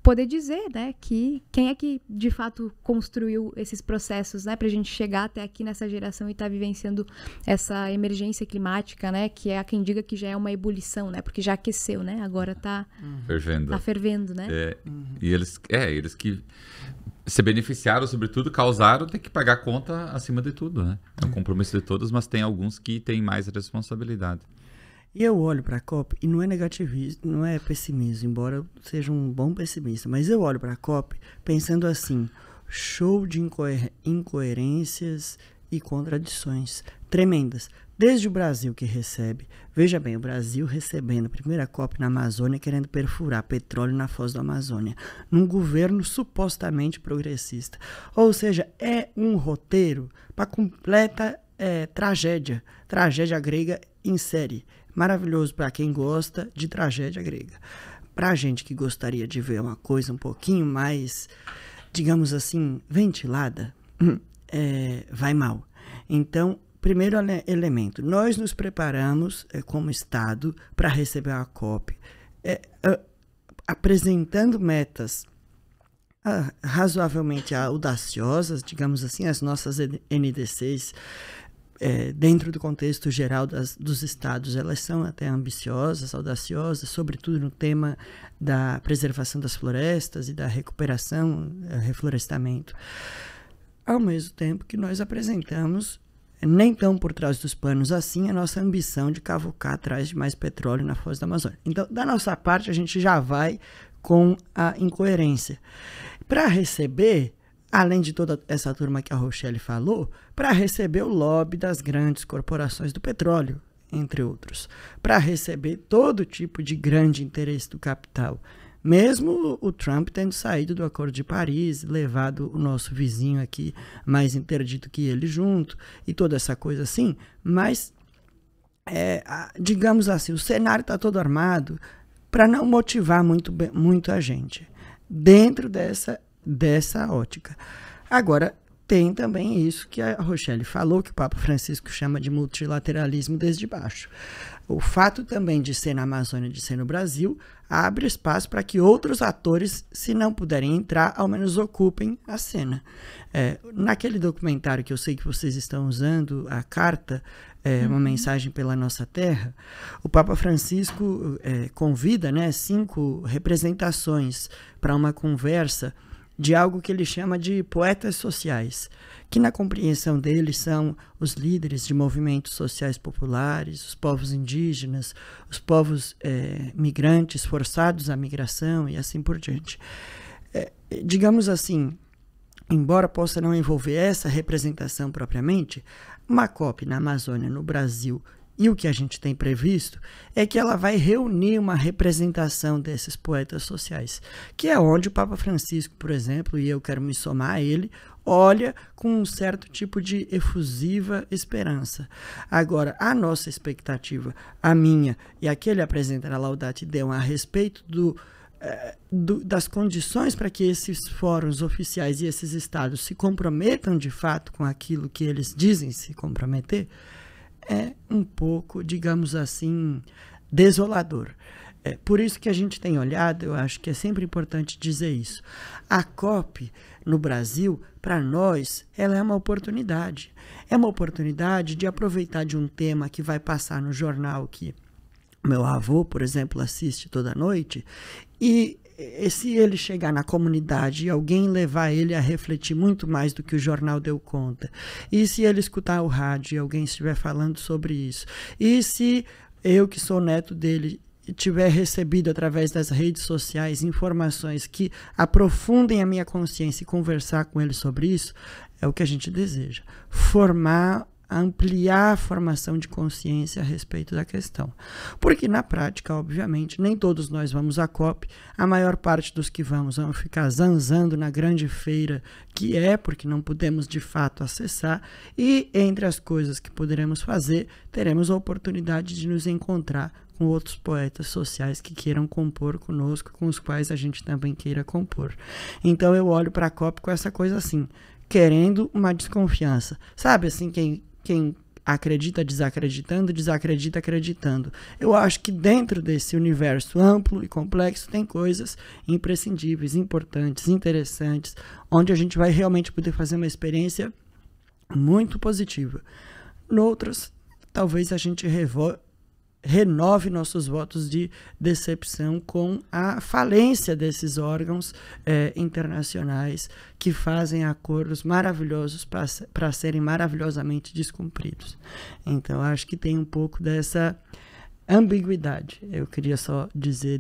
Poder dizer, né, que quem é que de fato construiu esses processos, né, para a gente chegar até aqui nessa geração e estar vivenciando essa emergência climática, né, que há quem diga que já é uma ebulição, né, porque já aqueceu, né, agora está fervendo, né? E eles que se beneficiaram, sobretudo, causaram, tem que pagar conta acima de tudo, né? É um compromisso de todos, mas tem alguns que têm mais responsabilidade. E eu olho para a COP e não é negativismo, não é pessimismo, embora eu seja um bom pessimista, mas eu olho para a COP pensando assim, show de incoerências e contradições tremendas. Desde o Brasil que recebe, veja bem, o Brasil recebendo a primeira COP na Amazônia, querendo perfurar petróleo na foz da Amazônia, num governo supostamente progressista. Ou seja, é um roteiro para completa tragédia grega em série. Maravilhoso para quem gosta de tragédia grega. Para a gente que gostaria de ver uma coisa um pouquinho mais, digamos assim, ventilada, vai mal. Então, primeiro elemento, nós nos preparamos como Estado para receber a COP, apresentando metas razoavelmente audaciosas, digamos assim, as nossas NDCs, dentro do contexto geral dos estados, elas são até ambiciosas, audaciosas, sobretudo no tema da preservação das florestas e da recuperação, reflorestamento. Ao mesmo tempo que nós apresentamos nem tão por trás dos panos assim a nossa ambição de cavucar atrás de mais petróleo na foz da Amazônia. Então, da nossa parte, a gente já vai com a incoerência. Para receber, além de toda essa turma que a Rochelle falou, para receber o lobby das grandes corporações do petróleo, entre outros, para receber todo tipo de grande interesse do capital. Mesmo o Trump tendo saído do Acordo de Paris, levado o nosso vizinho aqui mais interdito que ele junto, e toda essa coisa assim, mas, digamos assim, o cenário está todo armado para não motivar muito a gente, dentro dessa ótica. Agora, tem também isso que a Rochelle falou, que o Papa Francisco chama de multilateralismo desde baixo. O fato também de ser na Amazônia, de ser no Brasil, abre espaço para que outros atores, se não puderem entrar, ao menos ocupem a cena. Naquele documentário que eu sei que vocês estão usando, a carta, uma mensagem pela nossa terra, o Papa Francisco convida 5 representações para uma conversa de algo que ele chama de poetas sociais, que na compreensão dele são os líderes de movimentos sociais populares, os povos indígenas, os povos migrantes forçados à migração e assim por diante. Digamos assim, embora possa não envolver essa representação propriamente, uma COP na Amazônia, no Brasil, e o que a gente tem previsto é que ela vai reunir uma representação desses poetas sociais, que é onde o Papa Francisco, por exemplo, e eu quero me somar a ele, olha com um certo tipo de efusiva esperança. Agora, a nossa expectativa, a minha e a que ele apresenta na Laudate Deum a respeito das condições para que esses fóruns oficiais e esses estados se comprometam de fato com aquilo que eles dizem se comprometer, é um pouco, digamos assim, desolador. Por isso que a gente tem olhado, eu acho que é sempre importante dizer isso. A COP no Brasil, para nós, ela é uma oportunidade. É uma oportunidade de aproveitar de um tema que vai passar no jornal que meu avô, por exemplo, assiste toda noite, e se ele chegar na comunidade e alguém levar ele a refletir muito mais do que o jornal deu conta, e se ele escutar o rádio e alguém estiver falando sobre isso, e se eu, que sou neto dele, tiver recebido através das redes sociais informações que aprofundem a minha consciência e conversar com ele sobre isso, é o que a gente deseja. Ampliar a formação de consciência a respeito da questão. Porque na prática, obviamente, nem todos nós vamos à COP, a maior parte dos que vão ficar zanzando na grande feira, que porque não podemos de fato acessar, e entre as coisas que poderemos fazer, teremos a oportunidade de nos encontrar com outros poetas sociais que queiram compor conosco, com os quais a gente também queira compor. Então eu olho para a COP com essa coisa assim, querendo uma desconfiança. Sabe assim, quem acredita desacreditando, desacredita acreditando. Eu acho que dentro desse universo amplo e complexo tem coisas imprescindíveis, importantes, interessantes, onde a gente vai realmente poder fazer uma experiência muito positiva. Noutras, talvez a gente renove nossos votos de decepção com a falência desses órgãos internacionais que fazem acordos maravilhosos para serem maravilhosamente descumpridos. Então, acho que tem um pouco dessa ambiguidade. Eu queria só dizer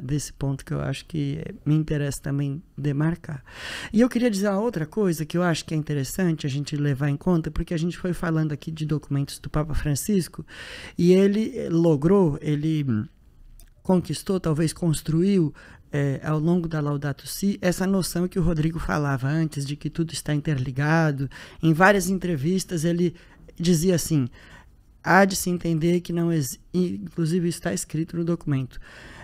desse ponto que eu acho que me interessa também demarcar. E eu queria dizer uma outra coisa que eu acho que é interessante a gente levar em conta, porque a gente foi falando aqui de documentos do Papa Francisco e ele conquistou, talvez construiu ao longo da Laudato Si, essa noção que o Rodrigo falava antes, de que tudo está interligado. Em várias entrevistas ele dizia assim: há de se entender que não existe, inclusive está escrito no documento,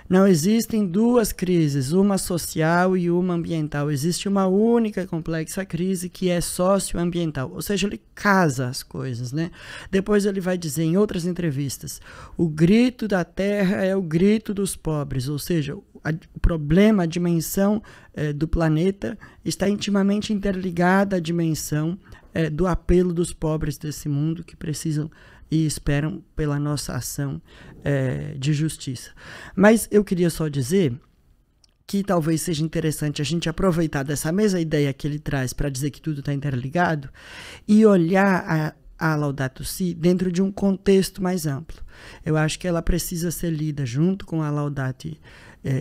não existem duas crises, uma social e uma ambiental. Existe uma única e complexa crise que é socioambiental. Ou seja, ele casa as coisas, né? Depois ele vai dizer em outras entrevistas, o grito da terra é o grito dos pobres. Ou seja, o problema, a dimensão do planeta está intimamente interligada à dimensão do apelo dos pobres desse mundo que precisam e esperam pela nossa ação de justiça. Mas eu queria só dizer que talvez seja interessante a gente aproveitar dessa mesma ideia que ele traz para dizer que tudo está interligado e olhar a Laudato Si dentro de um contexto mais amplo. Eu acho que ela precisa ser lida junto com a Laudate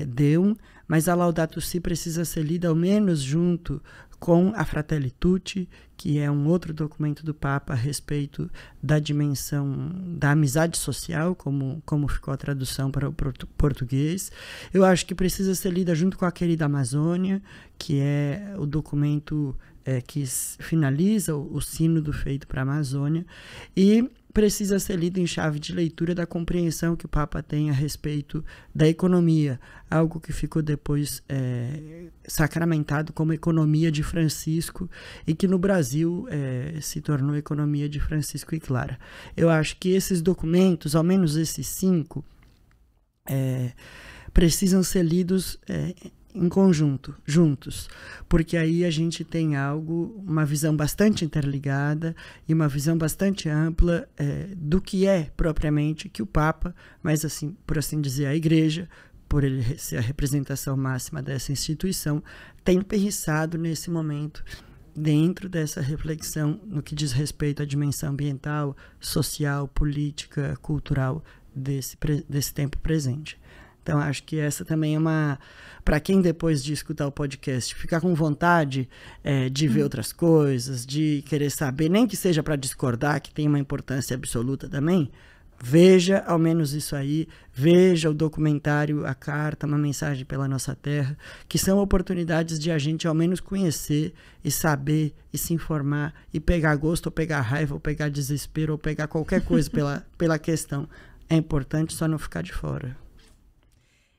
Deum, mas a Laudato Si precisa ser lida ao menos junto com a Fratelli Tutti, que é um outro documento do Papa a respeito da dimensão da amizade social, como ficou a tradução para o português. Eu acho que precisa ser lida junto com a Querida Amazônia, que é o documento que finaliza o sínodo feito para a Amazônia, e precisa ser lido em chave de leitura da compreensão que o Papa tem a respeito da economia, algo que ficou depois sacramentado como economia de Francisco e que no Brasil se tornou economia de Francisco e Clara. Eu acho que esses documentos, ao menos esses 5, precisam ser lidos em conjunto, juntos, porque aí a gente tem uma visão bastante interligada e uma visão bastante ampla do que é propriamente que o Papa, mas assim, por assim dizer, a Igreja, por ele ser a representação máxima dessa instituição, tem pensado nesse momento dentro dessa reflexão no que diz respeito à dimensão ambiental, social, política, cultural desse tempo presente. Então, acho que essa também é para quem depois de escutar o podcast ficar com vontade de ver outras coisas, de querer saber, nem que seja para discordar, que tem uma importância absoluta também, veja ao menos isso aí, veja o documentário A Carta, Uma Mensagem pela Nossa Terra, que são oportunidades de a gente ao menos conhecer e saber e se informar e pegar gosto, ou pegar raiva, ou pegar desespero, ou pegar qualquer coisa pela questão. É importante só não ficar de fora.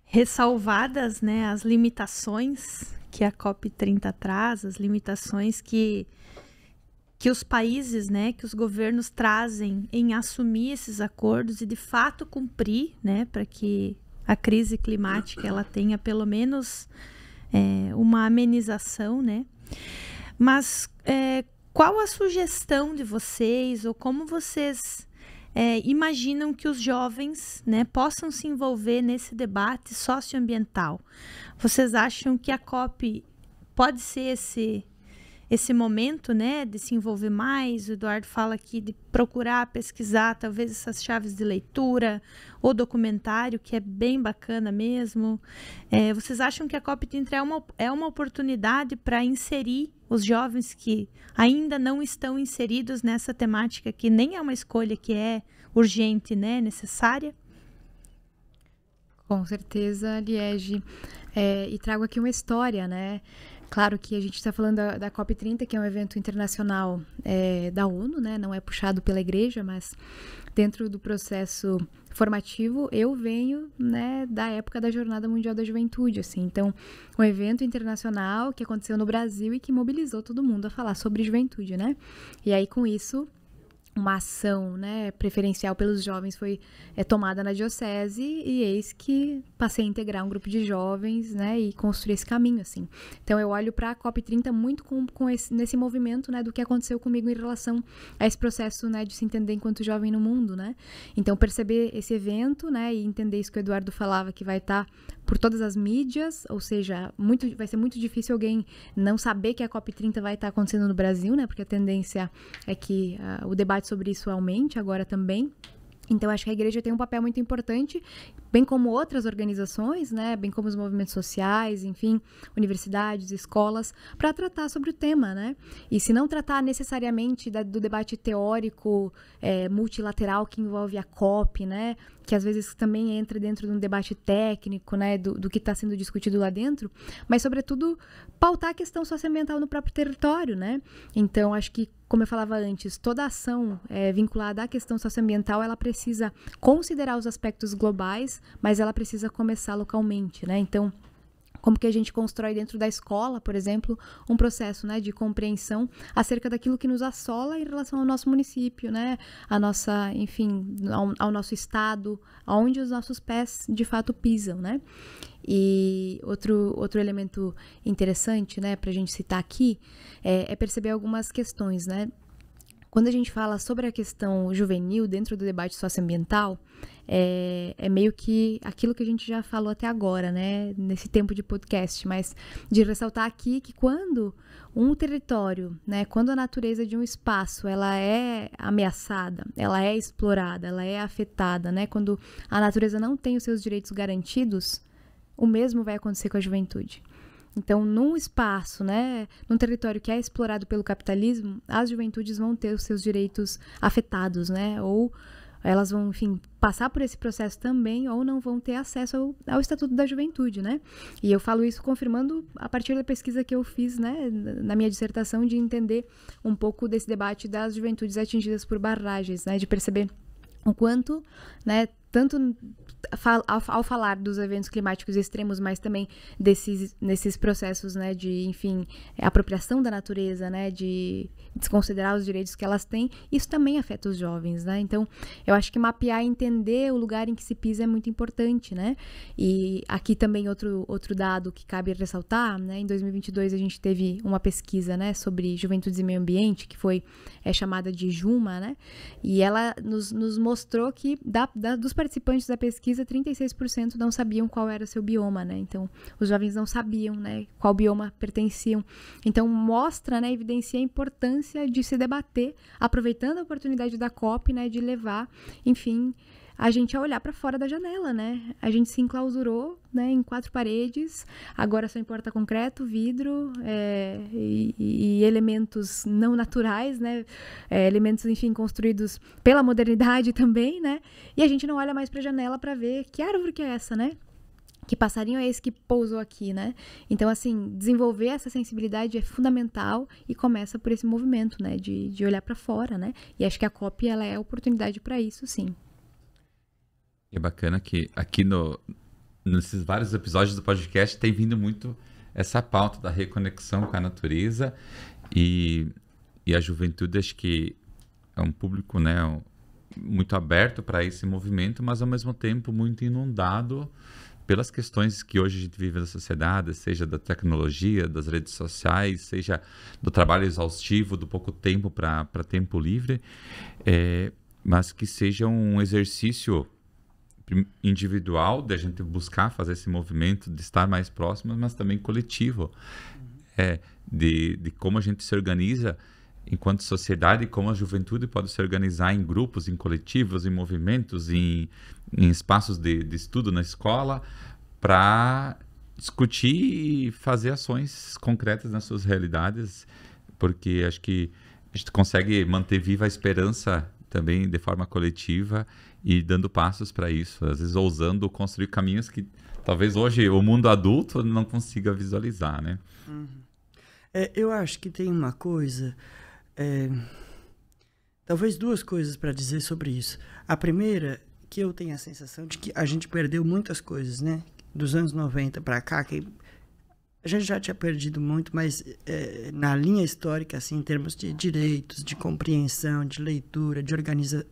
Ressalvadas, né, as limitações que a COP30 traz, as limitações que os países, né, que os governos trazem em assumir esses acordos e de fato cumprir, né, para que a crise climática ela tenha pelo menos uma amenização, né? Mas qual a sugestão de vocês ou como vocês imaginam que os jovens, né, possam se envolver nesse debate socioambiental? Vocês acham que a COP pode ser esse momento, né, de se envolver mais? O Eduardo fala aqui de procurar pesquisar talvez essas chaves de leitura ou documentário, que é bem bacana mesmo. Vocês acham que a COP30 é uma oportunidade para inserir os jovens que ainda não estão inseridos nessa temática, que nem é uma escolha que é urgente, né, necessária? Com certeza, Liege. E trago aqui uma história, né? Claro que a gente está falando da COP30, que é um evento internacional da ONU, né? Não é puxado pela Igreja, mas dentro do processo formativo, eu venho, né, da época da Jornada Mundial da Juventude, assim. Então, um evento internacional que aconteceu no Brasil e que mobilizou todo mundo a falar sobre juventude, né? E aí, com isso, uma ação, né, preferencial pelos jovens foi tomada na diocese, e eis que passei a integrar um grupo de jovens, né, e construir esse caminho, assim. Então eu olho para a COP30 muito nesse movimento, né, do que aconteceu comigo em relação a esse processo, né, de se entender enquanto jovem no mundo, né. Então perceber esse evento, né, e entender isso que o Eduardo falava, que vai estar por todas as mídias, ou seja, vai ser muito difícil alguém não saber que a COP30 vai estar acontecendo no Brasil, né, porque a tendência é que o debate sobre isso aumente agora também. Então, acho que a Igreja tem um papel muito importante, bem como outras organizações, né, bem como os movimentos sociais, enfim, universidades, escolas, para tratar sobre o tema, né? E se não tratar necessariamente do debate teórico multilateral que envolve a COP, né, que às vezes também entra dentro de um debate técnico, né, do que está sendo discutido lá dentro, mas, sobretudo, pautar a questão socioambiental no próprio território, né? Então, acho que, como eu falava antes, toda ação vinculada à questão socioambiental, ela precisa considerar os aspectos globais, mas ela precisa começar localmente, né? Então, como que a gente constrói dentro da escola, por exemplo, um processo, né, de compreensão acerca daquilo que nos assola em relação ao nosso município, né, a nossa, enfim, ao nosso estado, aonde os nossos pés de fato pisam, né? E outro elemento interessante, né, para a gente citar aqui, é perceber algumas questões, né? quando a gente fala sobre a questão juvenil dentro do debate socioambiental, é meio que aquilo que a gente já falou até agora, né, nesse tempo de podcast, mas de ressaltar aqui que quando um território, né, quando a natureza de um espaço, ela é ameaçada, ela é explorada, ela é afetada, né, quando a natureza não tem os seus direitos garantidos, o mesmo vai acontecer com a juventude. Então, num espaço, né, num território que é explorado pelo capitalismo, as juventudes vão ter os seus direitos afetados, né, ou elas vão, enfim, passar por esse processo também, ou não vão ter acesso ao Estatuto da Juventude, né? E eu falo isso confirmando a partir da pesquisa que eu fiz, né, na minha dissertação, de entender um pouco desse debate das juventudes atingidas por barragens, né, de perceber o quanto, né, tanto ao falar dos eventos climáticos extremos, mas também nesses processos, né, de, enfim, apropriação da natureza, né, de desconsiderar os direitos que elas têm, isso também afeta os jovens, né? Então, eu acho que mapear e entender o lugar em que se pisa é muito importante, né? E aqui também outro dado que cabe ressaltar, né? Em 2022 a gente teve uma pesquisa, né, sobre juventudes e meio ambiente, que foi chamada de JUMA, né? E ela nos mostrou que dos participantes da pesquisa, 36% não sabiam qual era o seu bioma, né? Então, os jovens não sabiam, né, qual bioma pertenciam. Então, mostra, né, evidencia a importância de se debater, aproveitando a oportunidade da COP, né, de levar, enfim, a gente a olhar para fora da janela, né? A gente se enclausurou, né, em 4 paredes, agora só importa concreto, vidro e elementos não naturais, né? Elementos, enfim, construídos pela modernidade também, né? E a gente não olha mais para a janela para ver que árvore que é essa, né? Que passarinho é esse que pousou aqui, né? Então, assim, desenvolver essa sensibilidade é fundamental e começa por esse movimento, né? De olhar para fora, né? E acho que a COP, ela é a oportunidade para isso, sim. É bacana que aqui nesses vários episódios do podcast tem vindo muito essa pauta da reconexão com a natureza e a juventude, acho que é um público, né, muito aberto para esse movimento, mas ao mesmo tempo muito inundado pelas questões que hoje a gente vive na sociedade, seja da tecnologia, das redes sociais, seja do trabalho exaustivo, do pouco tempo para tempo livre, mas que seja um exercício individual de a gente buscar fazer esse movimento, de estar mais próximo, mas também coletivo, de como a gente se organiza enquanto sociedade, como a juventude pode se organizar em grupos, em coletivos, em movimentos, em espaços de estudo na escola, para discutir e fazer ações concretas nas suas realidades, porque acho que a gente consegue manter viva a esperança também de forma coletiva e dando passos para isso, às vezes ousando construir caminhos que talvez hoje o mundo adulto não consiga visualizar, né? Eu acho que tem uma coisa, talvez 2 coisas para dizer sobre isso. A primeira, que eu tenho a sensação de que a gente perdeu muitas coisas, né? Dos anos 90 para cá, que a gente já tinha perdido muito, mas na linha histórica, assim, em termos de direitos, de compreensão, de leitura, de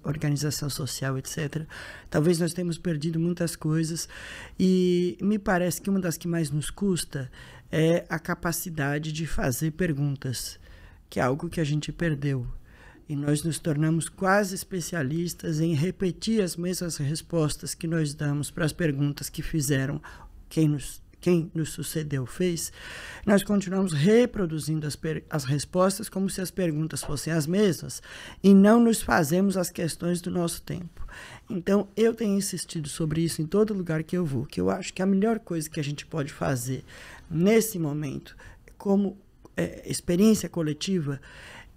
organização social, etc., talvez nós tenhamos perdido muitas coisas, e me parece que uma das que mais nos custa é a capacidade de fazer perguntas, que é algo que a gente perdeu. E nós nos tornamos quase especialistas em repetir as mesmas respostas que nós damos para as perguntas que fizeram quem nos sucedeu fez. Nós continuamos reproduzindo as respostas como se as perguntas fossem as mesmas e não nos fazemos as questões do nosso tempo. Então, eu tenho insistido sobre isso em todo lugar que eu vou, que eu acho que a melhor coisa que a gente pode fazer nesse momento, como experiência coletiva,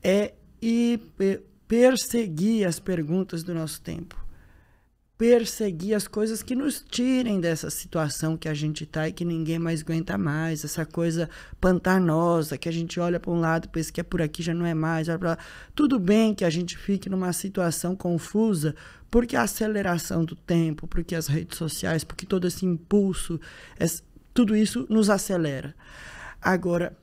é ir perseguir as perguntas do nosso tempo. Perseguir as coisas que nos tirem dessa situação que a gente está e que ninguém mais aguenta mais, essa coisa pantanosa, que a gente olha para um lado e pensa que é por aqui, já não é mais. Tudo bem que a gente fique numa situação confusa, porque a aceleração do tempo, porque as redes sociais, porque todo esse impulso, tudo isso nos acelera. Agora,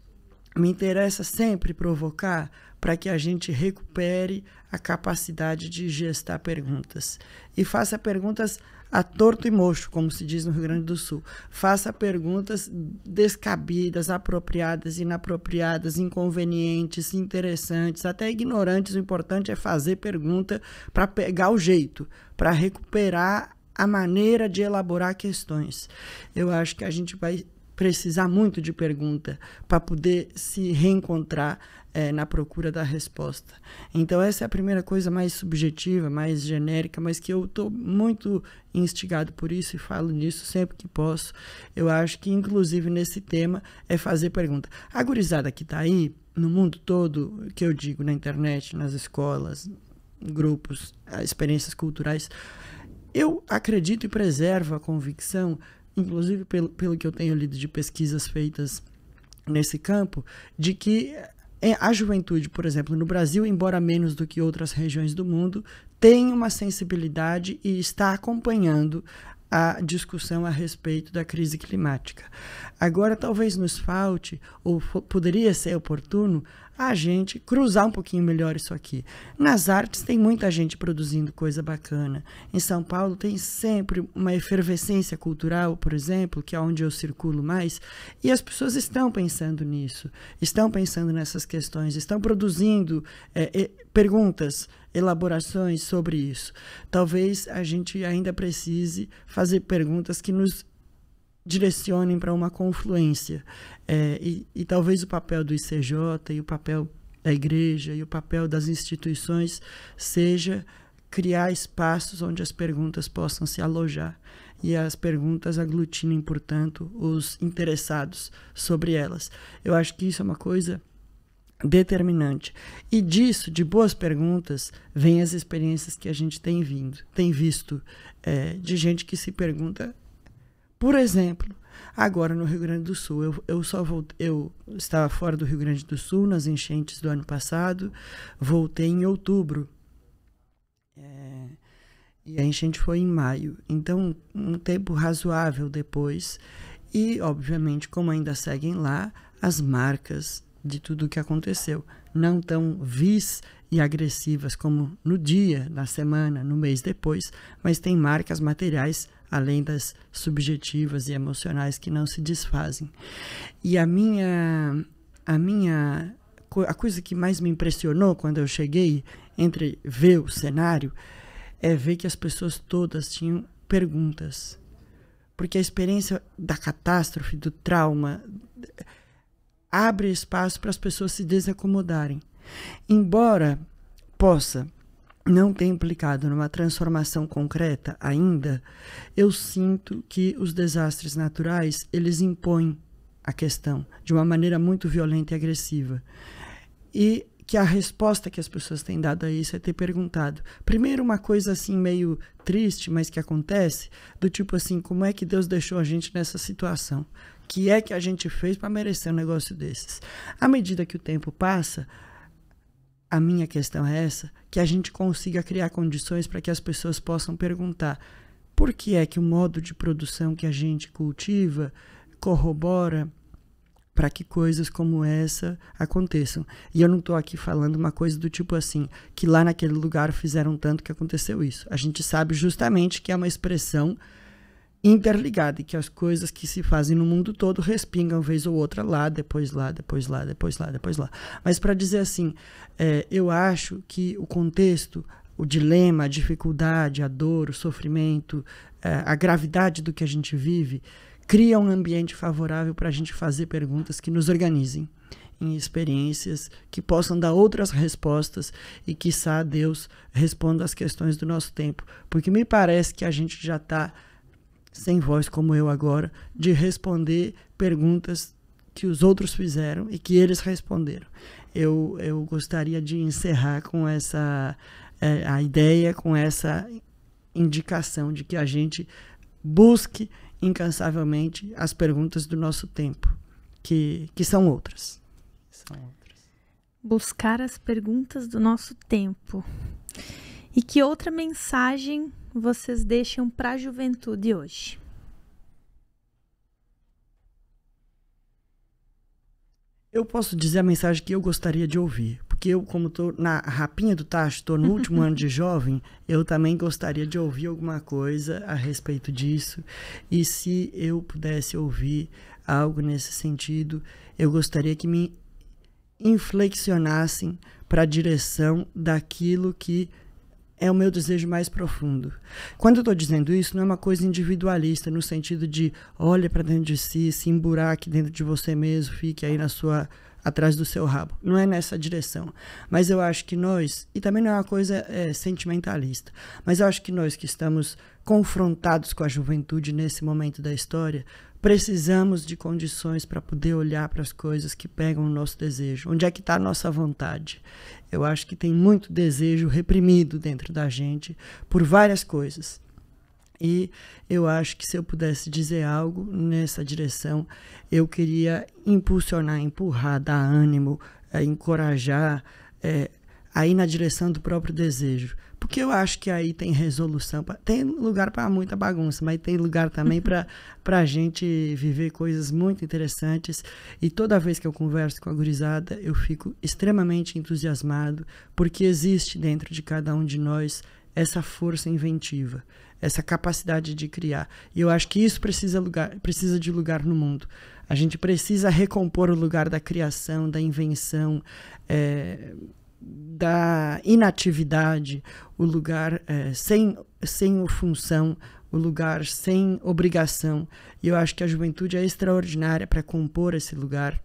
me interessa sempre provocar para que a gente recupere a capacidade de gestar perguntas. E faça perguntas a torto e mocho, como se diz no Rio Grande do Sul. Faça perguntas descabidas, apropriadas, inapropriadas, inconvenientes, interessantes, até ignorantes. O importante é fazer pergunta para pegar o jeito, para recuperar a maneira de elaborar questões. Eu acho que a gente vai precisar muito de pergunta para poder se reencontrar na procura da resposta. Então, essa é a primeira coisa mais subjetiva, mais genérica, mas que eu estou muito instigado por isso e falo nisso sempre que posso. Eu acho que, inclusive, nesse tema, é fazer pergunta. A gurizada que está aí, no mundo todo, que eu digo, na internet, nas escolas, grupos, experiências culturais, eu acredito e preservo a convicção, inclusive pelo que eu tenho lido de pesquisas feitas nesse campo, de que a juventude, por exemplo, no Brasil, embora menos do que outras regiões do mundo, tem uma sensibilidade e está acompanhando a discussão a respeito da crise climática. Agora, talvez nos falte, ou poderia ser oportuno, a gente cruzar um pouquinho melhor isso aqui. Nas artes tem muita gente produzindo coisa bacana. Em São Paulo tem sempre uma efervescência cultural, por exemplo, que é onde eu circulo mais, e as pessoas estão pensando nisso, estão pensando nessas questões, estão produzindo perguntas, elaborações sobre isso. Talvez a gente ainda precise fazer perguntas que nos direcionem para uma confluência. E talvez o papel do ICJ e o papel da igreja e o papel das instituições seja criar espaços onde as perguntas possam se alojar e as perguntas aglutinem, portanto, os interessados sobre elas. Eu acho que isso é uma coisa determinante. E disso, de boas perguntas, vêm as experiências que a gente tem visto de gente que se pergunta. Por exemplo, agora no Rio Grande do Sul, eu estava fora do Rio Grande do Sul nas enchentes do ano passado, voltei em outubro, e a enchente foi em maio, então um tempo razoável depois, e obviamente como ainda seguem lá as marcas de tudo o que aconteceu, não tão vis e agressivas como no dia, na semana, no mês depois, mas tem marcas materiais além das subjetivas e emocionais que não se desfazem. E a coisa que mais me impressionou quando eu cheguei, entre ver o cenário, é ver que as pessoas todas tinham perguntas. Porque a experiência da catástrofe, do trauma, abre espaço para as pessoas se desacomodarem. Embora possa não ter implicado numa transformação concreta ainda, eu sinto que os desastres naturais, eles impõem a questão de uma maneira muito violenta e agressiva. E que a resposta que as pessoas têm dado a isso é ter perguntado. Primeiro, uma coisa assim meio triste, mas que acontece, do tipo assim, como é que Deus deixou a gente nessa situação? O que é que a gente fez para merecer um negócio desses? À medida que o tempo passa, a minha questão é essa, que a gente consiga criar condições para que as pessoas possam perguntar por que é que o modo de produção que a gente cultiva corrobora para que coisas como essa aconteçam. E eu não estou aqui falando uma coisa do tipo assim, que lá naquele lugar fizeram tanto que aconteceu isso. A gente sabe justamente que é uma expressão interligada e que as coisas que se fazem no mundo todo respingam vez ou outra lá, depois lá, depois lá, depois lá, depois lá. Mas para dizer assim, eu acho que o contexto, o dilema, a dificuldade, a dor, o sofrimento, a gravidade do que a gente vive, cria um ambiente favorável para a gente fazer perguntas que nos organizem em experiências que possam dar outras respostas e quiçá Deus responda às questões do nosso tempo. Porque me parece que a gente já está sem voz, como eu agora, de responder perguntas que os outros fizeram e que eles responderam. Eu gostaria de encerrar com essa a ideia, com essa indicação de que a gente busque incansavelmente as perguntas do nosso tempo, que são outras. Buscar as perguntas do nosso tempo. E que outra mensagem vocês deixam para a juventude hoje? Eu posso dizer a mensagem que eu gostaria de ouvir, porque eu, como estou na rapinha do tacho, estou no último ano de jovem, eu também gostaria de ouvir alguma coisa a respeito disso. E se eu pudesse ouvir algo nesse sentido, eu gostaria que me inflexionassem para a direção daquilo que é o meu desejo mais profundo. Quando eu estou dizendo isso, não é uma coisa individualista, no sentido de olha para dentro de si, se emburaque dentro de você mesmo, fique aí atrás do seu rabo. Não é nessa direção. Mas eu acho que nós, e também não é uma coisa sentimentalista, mas eu acho que nós que estamos confrontados com a juventude nesse momento da história, precisamos de condições para poder olhar para as coisas que pegam o nosso desejo. Onde é que está a nossa vontade? Eu acho que tem muito desejo reprimido dentro da gente por várias coisas. E eu acho que se eu pudesse dizer algo nessa direção, eu queria impulsionar, empurrar, dar ânimo, encorajar, a ir na direção do próprio desejo. Porque eu acho que aí tem resolução, tem lugar para muita bagunça, mas tem lugar também para a gente viver coisas muito interessantes. E toda vez que eu converso com a gurizada, eu fico extremamente entusiasmado, porque existe dentro de cada um de nós essa força inventiva, essa capacidade de criar. E eu acho que isso precisa de lugar no mundo. A gente precisa recompor o lugar da criação, da invenção, da inatividade, o lugar sem função, o lugar sem obrigação. E eu acho que a juventude é extraordinária para compor esse lugar.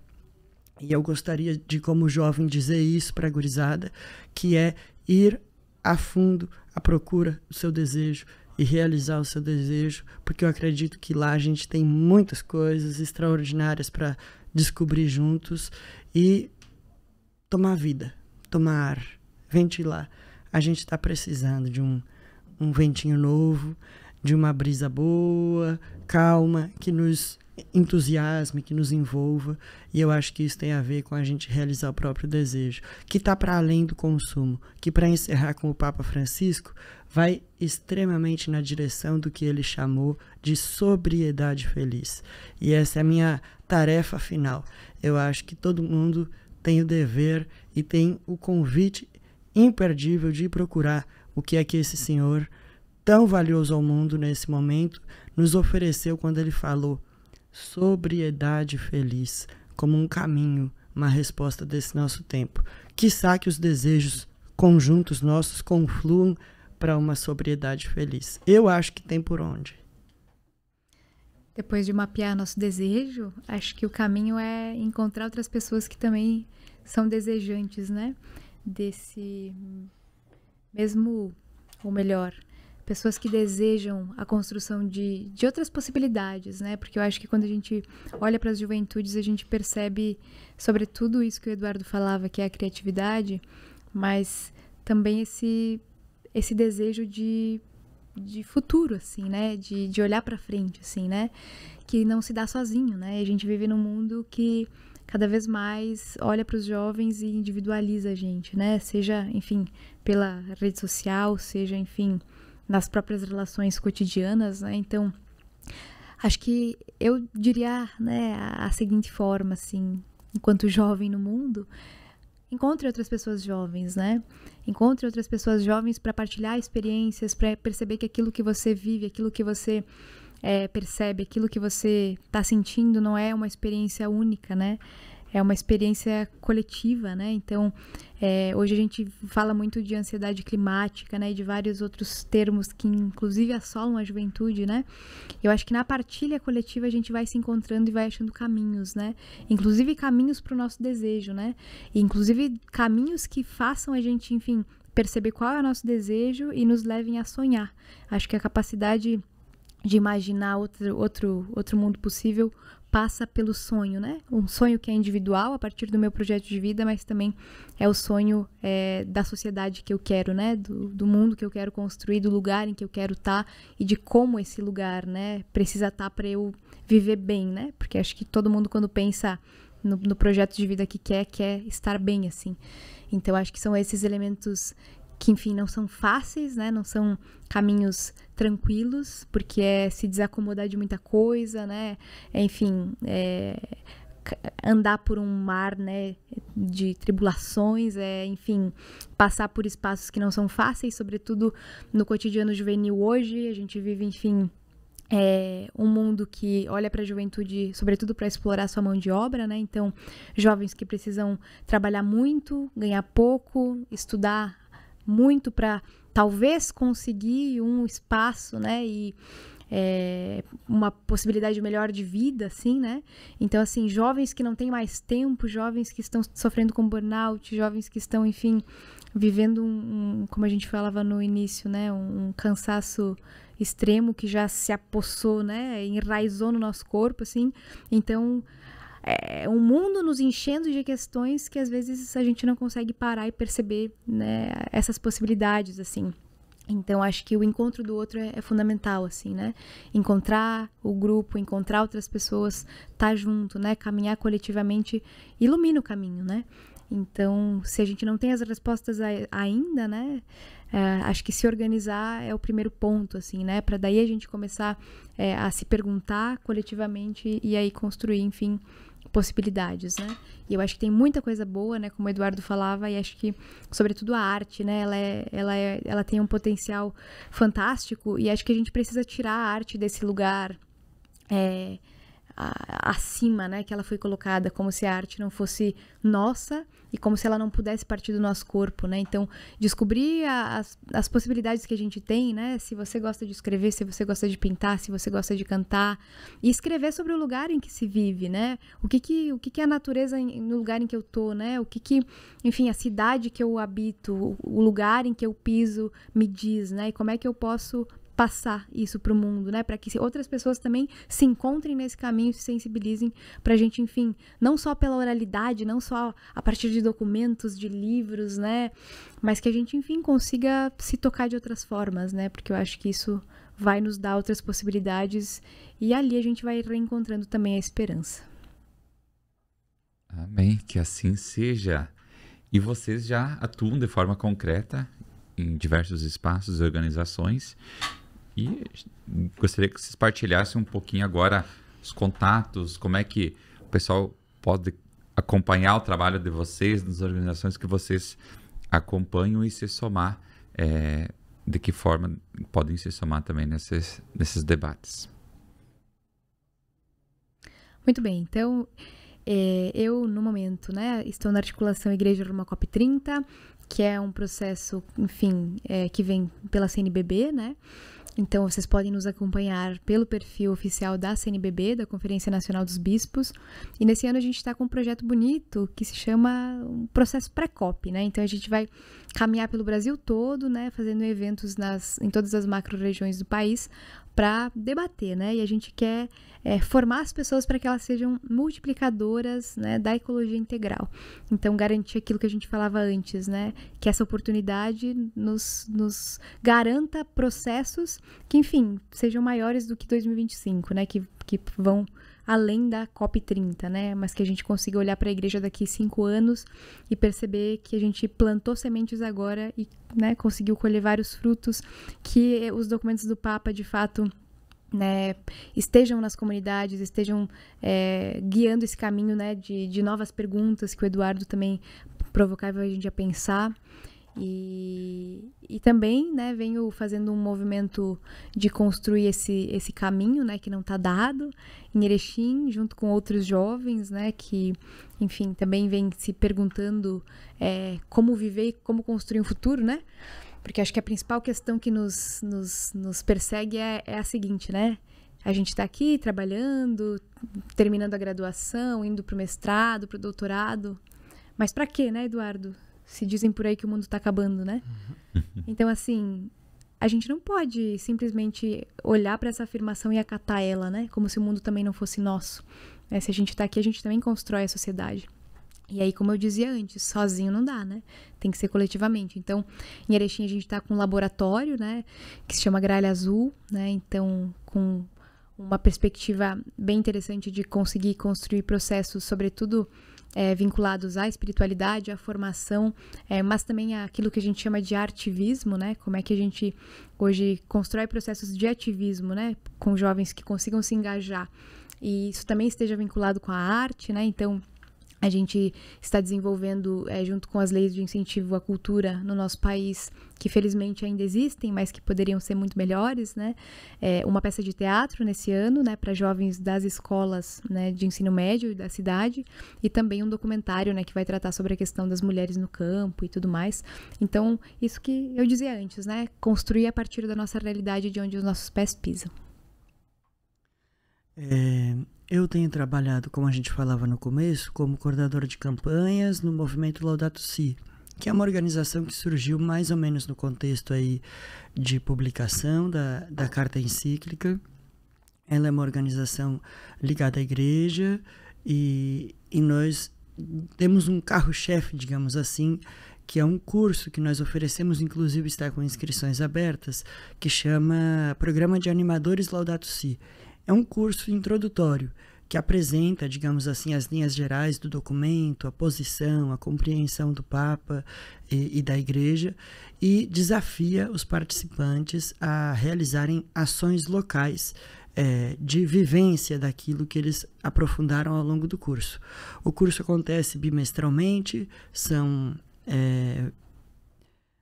E eu gostaria de, como jovem, dizer isso para a gurizada, que é ir a fundo à procura do seu desejo e realizar o seu desejo, porque eu acredito que lá a gente tem muitas coisas extraordinárias para descobrir juntos e tomar vida, tomar ar, ventilar. A gente está precisando de um ventinho novo, de uma brisa boa, calma, que nos entusiasme, que nos envolva, e eu acho que isso tem a ver com a gente realizar o próprio desejo, que está para além do consumo, que, para encerrar com o Papa Francisco, vai extremamente na direção do que ele chamou de sobriedade feliz. E essa é a minha tarefa final. Eu acho que todo mundo tem o dever e tem o convite imperdível de procurar o que é que esse senhor, tão valioso ao mundo nesse momento, nos ofereceu quando ele falou sobriedade feliz, como um caminho, uma resposta desse nosso tempo. Quiçá que os desejos conjuntos nossos confluam para uma sobriedade feliz. Eu acho que tem por onde. Depois de mapear nosso desejo, acho que o caminho é encontrar outras pessoas que também são desejantes, né? Desse mesmo, ou melhor, pessoas que desejam a construção de outras possibilidades, né? Porque eu acho que quando a gente olha para as juventudes, a gente percebe, sobretudo isso que o Eduardo falava, que é a criatividade, mas também esse desejo de futuro, assim, né? De olhar para frente, assim, né? Que não se dá sozinho, né? A gente vive num mundo que cada vez mais olha para os jovens e individualiza a gente, né? Seja, enfim, pela rede social, seja, enfim, nas próprias relações cotidianas, né? Então, acho que eu diria, né, a seguinte forma, assim, enquanto jovem no mundo, encontre outras pessoas jovens, né? Encontre outras pessoas jovens para partilhar experiências, para perceber que aquilo que você vive, aquilo que você percebe, aquilo que você está sentindo não é uma experiência única, né? É uma experiência coletiva, né? Então, hoje a gente fala muito de ansiedade climática, né? E de vários outros termos que, inclusive, assolam a juventude, né? Eu acho que na partilha coletiva a gente vai se encontrando e vai achando caminhos, né? Inclusive caminhos para o nosso desejo, né? E, inclusive, caminhos que façam a gente, enfim, perceber qual é o nosso desejo e nos levem a sonhar. Acho que a capacidade de imaginar outro mundo possível passa pelo sonho, né? Um sonho que é individual a partir do meu projeto de vida, mas também é o sonho da sociedade que eu quero, né? Do mundo que eu quero construir, do lugar em que eu quero estar e de como esse lugar, né, precisa estar para eu viver bem, né? Porque acho que todo mundo, quando pensa no projeto de vida que quer estar bem, assim. Então, acho que são esses elementos que, enfim, não são fáceis, né? Não são caminhos tranquilos, porque se desacomodar de muita coisa, né? Enfim, andar por um mar, né, de tribulações, enfim, passar por espaços que não são fáceis, sobretudo no cotidiano juvenil hoje. A gente vive, enfim, um mundo que olha para a juventude, sobretudo para explorar sua mão de obra, né? Então, jovens que precisam trabalhar muito, ganhar pouco, estudar muito para talvez conseguir um espaço, né? E uma possibilidade melhor de vida, assim, né? Então, assim, jovens que não têm mais tempo, jovens que estão sofrendo com burnout, jovens que estão, enfim, vivendo como a gente falava no início, né? Um cansaço extremo que já se apossou, né? Enraizou no nosso corpo, assim. Então, um mundo nos enchendo de questões que às vezes a gente não consegue parar e perceber, né? Essas possibilidades, assim. Então, acho que o encontro do outro é fundamental, assim, né? Encontrar o grupo, encontrar outras pessoas, estar junto, né? Caminhar coletivamente ilumina o caminho, né? Então, se a gente não tem as respostas ainda, né? Acho que se organizar é o primeiro ponto, assim, né? Para daí a gente começar a se perguntar coletivamente e aí construir, enfim, possibilidades, né? E eu acho que tem muita coisa boa, né? Como o Eduardo falava, e acho que, sobretudo, a arte, né? Ela tem um potencial fantástico e acho que a gente precisa tirar a arte desse lugar acima, né? Que ela foi colocada, como se a arte não fosse nossa e como se ela não pudesse partir do nosso corpo, né? Então, descobrir as possibilidades que a gente tem, né? Se você gosta de escrever, se você gosta de pintar, se você gosta de cantar, e escrever sobre o lugar em que se vive, né? O que é a natureza no lugar em que eu tô, né? Enfim, a cidade que eu habito, o lugar em que eu piso me diz, né? E como é que eu posso passar isso para o mundo, né? Para que outras pessoas também se encontrem nesse caminho, se sensibilizem para a gente, enfim, não só pela oralidade, não só a partir de documentos, de livros, né? Mas que a gente, enfim, consiga se tocar de outras formas, né? Porque eu acho que isso vai nos dar outras possibilidades e ali a gente vai reencontrando também a esperança. Amém, que assim seja. E vocês já atuam de forma concreta em diversos espaços e organizações. E gostaria que vocês partilhassem um pouquinho agora os contatos, como é que o pessoal pode acompanhar o trabalho de vocês, nas organizações que vocês acompanham e se somar, de que forma podem se somar também nesses debates. Muito bem, então eu no momento, né, estou na articulação Igreja Rumo à COP30, que é um processo, enfim, que vem pela CNBB, né? Então, vocês podem nos acompanhar pelo perfil oficial da CNBB, da Conferência Nacional dos Bispos. E nesse ano a gente está com um projeto bonito que se chama um processo pré-COP, né? Então, a gente vai caminhar pelo Brasil todo, né? Fazendo eventos em todas as macro-regiões do país para debater, né? E a gente quer formar as pessoas para que elas sejam multiplicadoras, né, da ecologia integral. Então, garantir aquilo que a gente falava antes, né? Que essa oportunidade nos garanta processos que, enfim, sejam maiores do que 2025, né? Que vão além da COP30, né? Mas que a gente consiga olhar para a igreja daqui 5 anos e perceber que a gente plantou sementes agora e, né, conseguiu colher vários frutos, que os documentos do Papa, de fato, né, estejam nas comunidades, estejam guiando esse caminho, né, de novas perguntas que o Eduardo também provocava a gente a pensar. E também, né, venho fazendo um movimento de construir esse caminho, né, que não está dado em Erechim, junto com outros jovens, né, que, enfim, também vem se perguntando como viver e como construir um futuro, né? Porque acho que a principal questão que nos persegue é a seguinte, né? A gente está aqui trabalhando, terminando a graduação, indo para o mestrado, para o doutorado, mas para quê, né, Eduardo? Se dizem por aí que o mundo está acabando, né? Então, assim, a gente não pode simplesmente olhar para essa afirmação e acatar ela, né? Como se o mundo também não fosse nosso. Se a gente está aqui, a gente também constrói a sociedade. E aí, como eu dizia antes, sozinho não dá, né? Tem que ser coletivamente. Então, em Erechim a gente está com um laboratório, né? Que se chama Gralha Azul, né? Então, com uma perspectiva bem interessante de conseguir construir processos, sobretudo vinculados à espiritualidade, à formação, mas também àquilo que a gente chama de ativismo, né? Como é que a gente hoje constrói processos de ativismo, né? Com jovens que consigam se engajar e isso também esteja vinculado com a arte, né? Então, a gente está desenvolvendo, junto com as leis de incentivo à cultura no nosso país, que felizmente ainda existem, mas que poderiam ser muito melhores, né? Uma peça de teatro nesse ano, né, para jovens das escolas, né, de ensino médio da cidade, e também um documentário, né, que vai tratar sobre a questão das mulheres no campo e tudo mais. Então, isso que eu dizia antes, né? Construir a partir da nossa realidade, de onde os nossos pés pisam. Eu tenho trabalhado, como a gente falava no começo, como coordenadora de campanhas no movimento Laudato Si, que é uma organização que surgiu mais ou menos no contexto aí de publicação da carta encíclica. Ela é uma organização ligada à igreja e nós temos um carro-chefe, digamos assim, que é um curso que nós oferecemos, inclusive está com inscrições abertas, que chama Programa de Animadores Laudato Si. É um curso introdutório que apresenta, digamos assim, as linhas gerais do documento, a posição, a compreensão do Papa e da Igreja, e desafia os participantes a realizarem ações locais de vivência daquilo que eles aprofundaram ao longo do curso. O curso acontece bimestralmente, são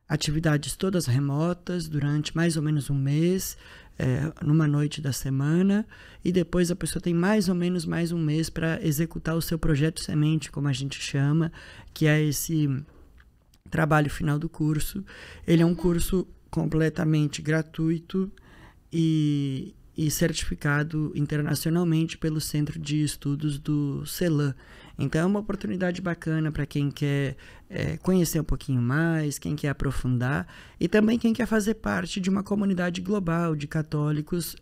atividades todas remotas durante mais ou menos um mês, numa noite da semana, e depois a pessoa tem mais ou menos mais um mês para executar o seu projeto semente, como a gente chama, que é esse trabalho final do curso. Ele é um curso completamente gratuito e certificado internacionalmente pelo Centro de Estudos do CELAM. Então é uma oportunidade bacana para quem quer conhecer um pouquinho mais, quem quer aprofundar e também quem quer fazer parte de uma comunidade global de católicos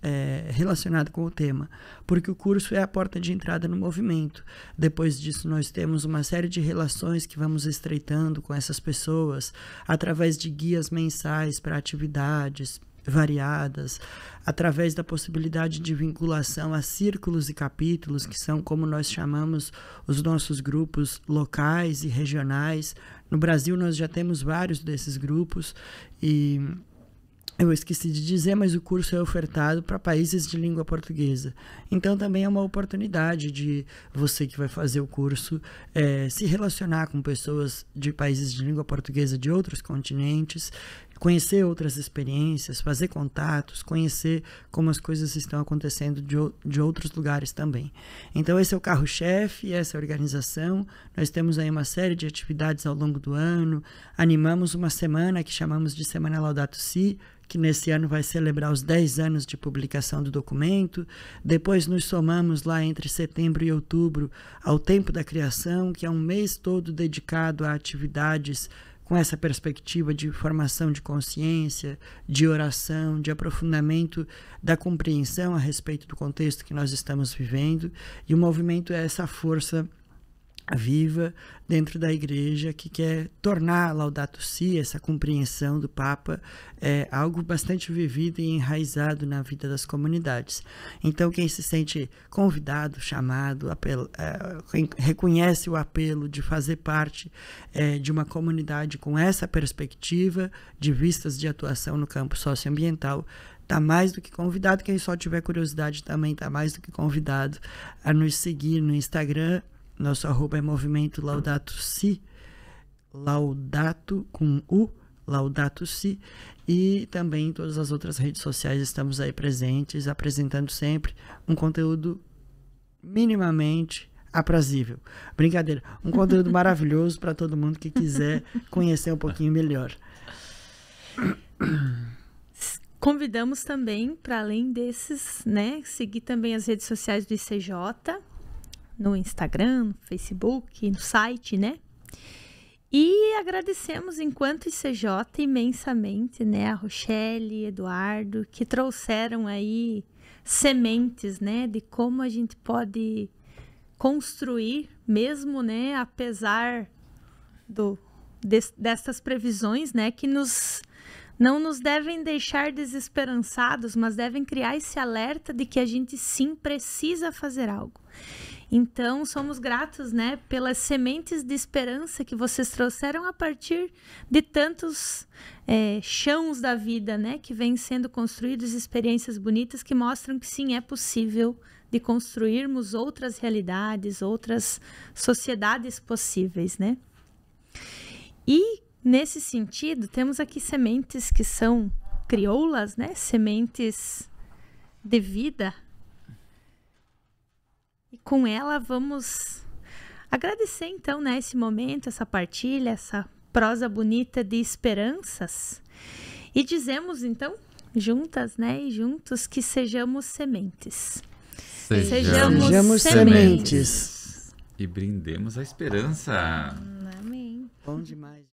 relacionada com o tema, porque o curso é a porta de entrada no movimento. Depois disso nós temos uma série de relações que vamos estreitando com essas pessoas através de guias mensais para atividades variadas, através da possibilidade de vinculação a círculos e capítulos, que são como nós chamamos os nossos grupos locais e regionais. No Brasil nós já temos vários desses grupos e eu esqueci de dizer, mas o curso é ofertado para países de língua portuguesa. Então também é uma oportunidade de você que vai fazer o curso se relacionar com pessoas de países de língua portuguesa de outros continentes, conhecer outras experiências, fazer contatos, conhecer como as coisas estão acontecendo de outros lugares também. Então esse é o carro-chefe, essa é a organização. Nós temos aí uma série de atividades ao longo do ano, animamos uma semana que chamamos de Semana Laudato Si, que nesse ano vai celebrar os 10 anos de publicação do documento. Depois nos somamos lá entre setembro e outubro ao Tempo da Criação, que é um mês todo dedicado a atividades com essa perspectiva de formação de consciência, de oração, de aprofundamento da compreensão a respeito do contexto que nós estamos vivendo. E o movimento é essa força viva dentro da igreja que quer tornar a Laudato Si, essa compreensão do Papa, algo bastante vivido e enraizado na vida das comunidades. Então quem se sente convidado, chamado, reconhece o apelo de fazer parte de uma comunidade com essa perspectiva de vistas de atuação no campo socioambiental, está mais do que convidado. Quem só tiver curiosidade também está mais do que convidado a nos seguir no Instagram. Nosso arroba é Movimento Laudato Si, Laudato com U, Laudato Si, e também em todas as outras redes sociais estamos aí presentes, apresentando sempre um conteúdo minimamente aprazível. Brincadeira, um conteúdo maravilhoso para todo mundo que quiser conhecer um pouquinho melhor. Convidamos também, para além desses, né, seguir também as redes sociais do ICJ, no Instagram, no Facebook, no site, né? E agradecemos, enquanto ICJ, imensamente, né? A Rochelle, Eduardo, que trouxeram aí sementes, né? De como a gente pode construir, mesmo, né? Apesar dessas previsões, né? Que não nos devem deixar desesperançados, mas devem criar esse alerta de que a gente sim precisa fazer algo. Então, somos gratos, né, pelas sementes de esperança que vocês trouxeram a partir de tantos chãos da vida, né, que vêm sendo construídos, experiências bonitas que mostram que sim, é possível de construirmos outras realidades, outras sociedades possíveis, né? E, nesse sentido, temos aqui sementes que são crioulas, né? Sementes de vida. E com ela vamos agradecer, então, né, esse momento, essa partilha, essa prosa bonita de esperanças. E dizemos, então, juntas, né, e juntos, que sejamos sementes. Sejamos sementes. E brindemos a esperança. Amém. Bom demais.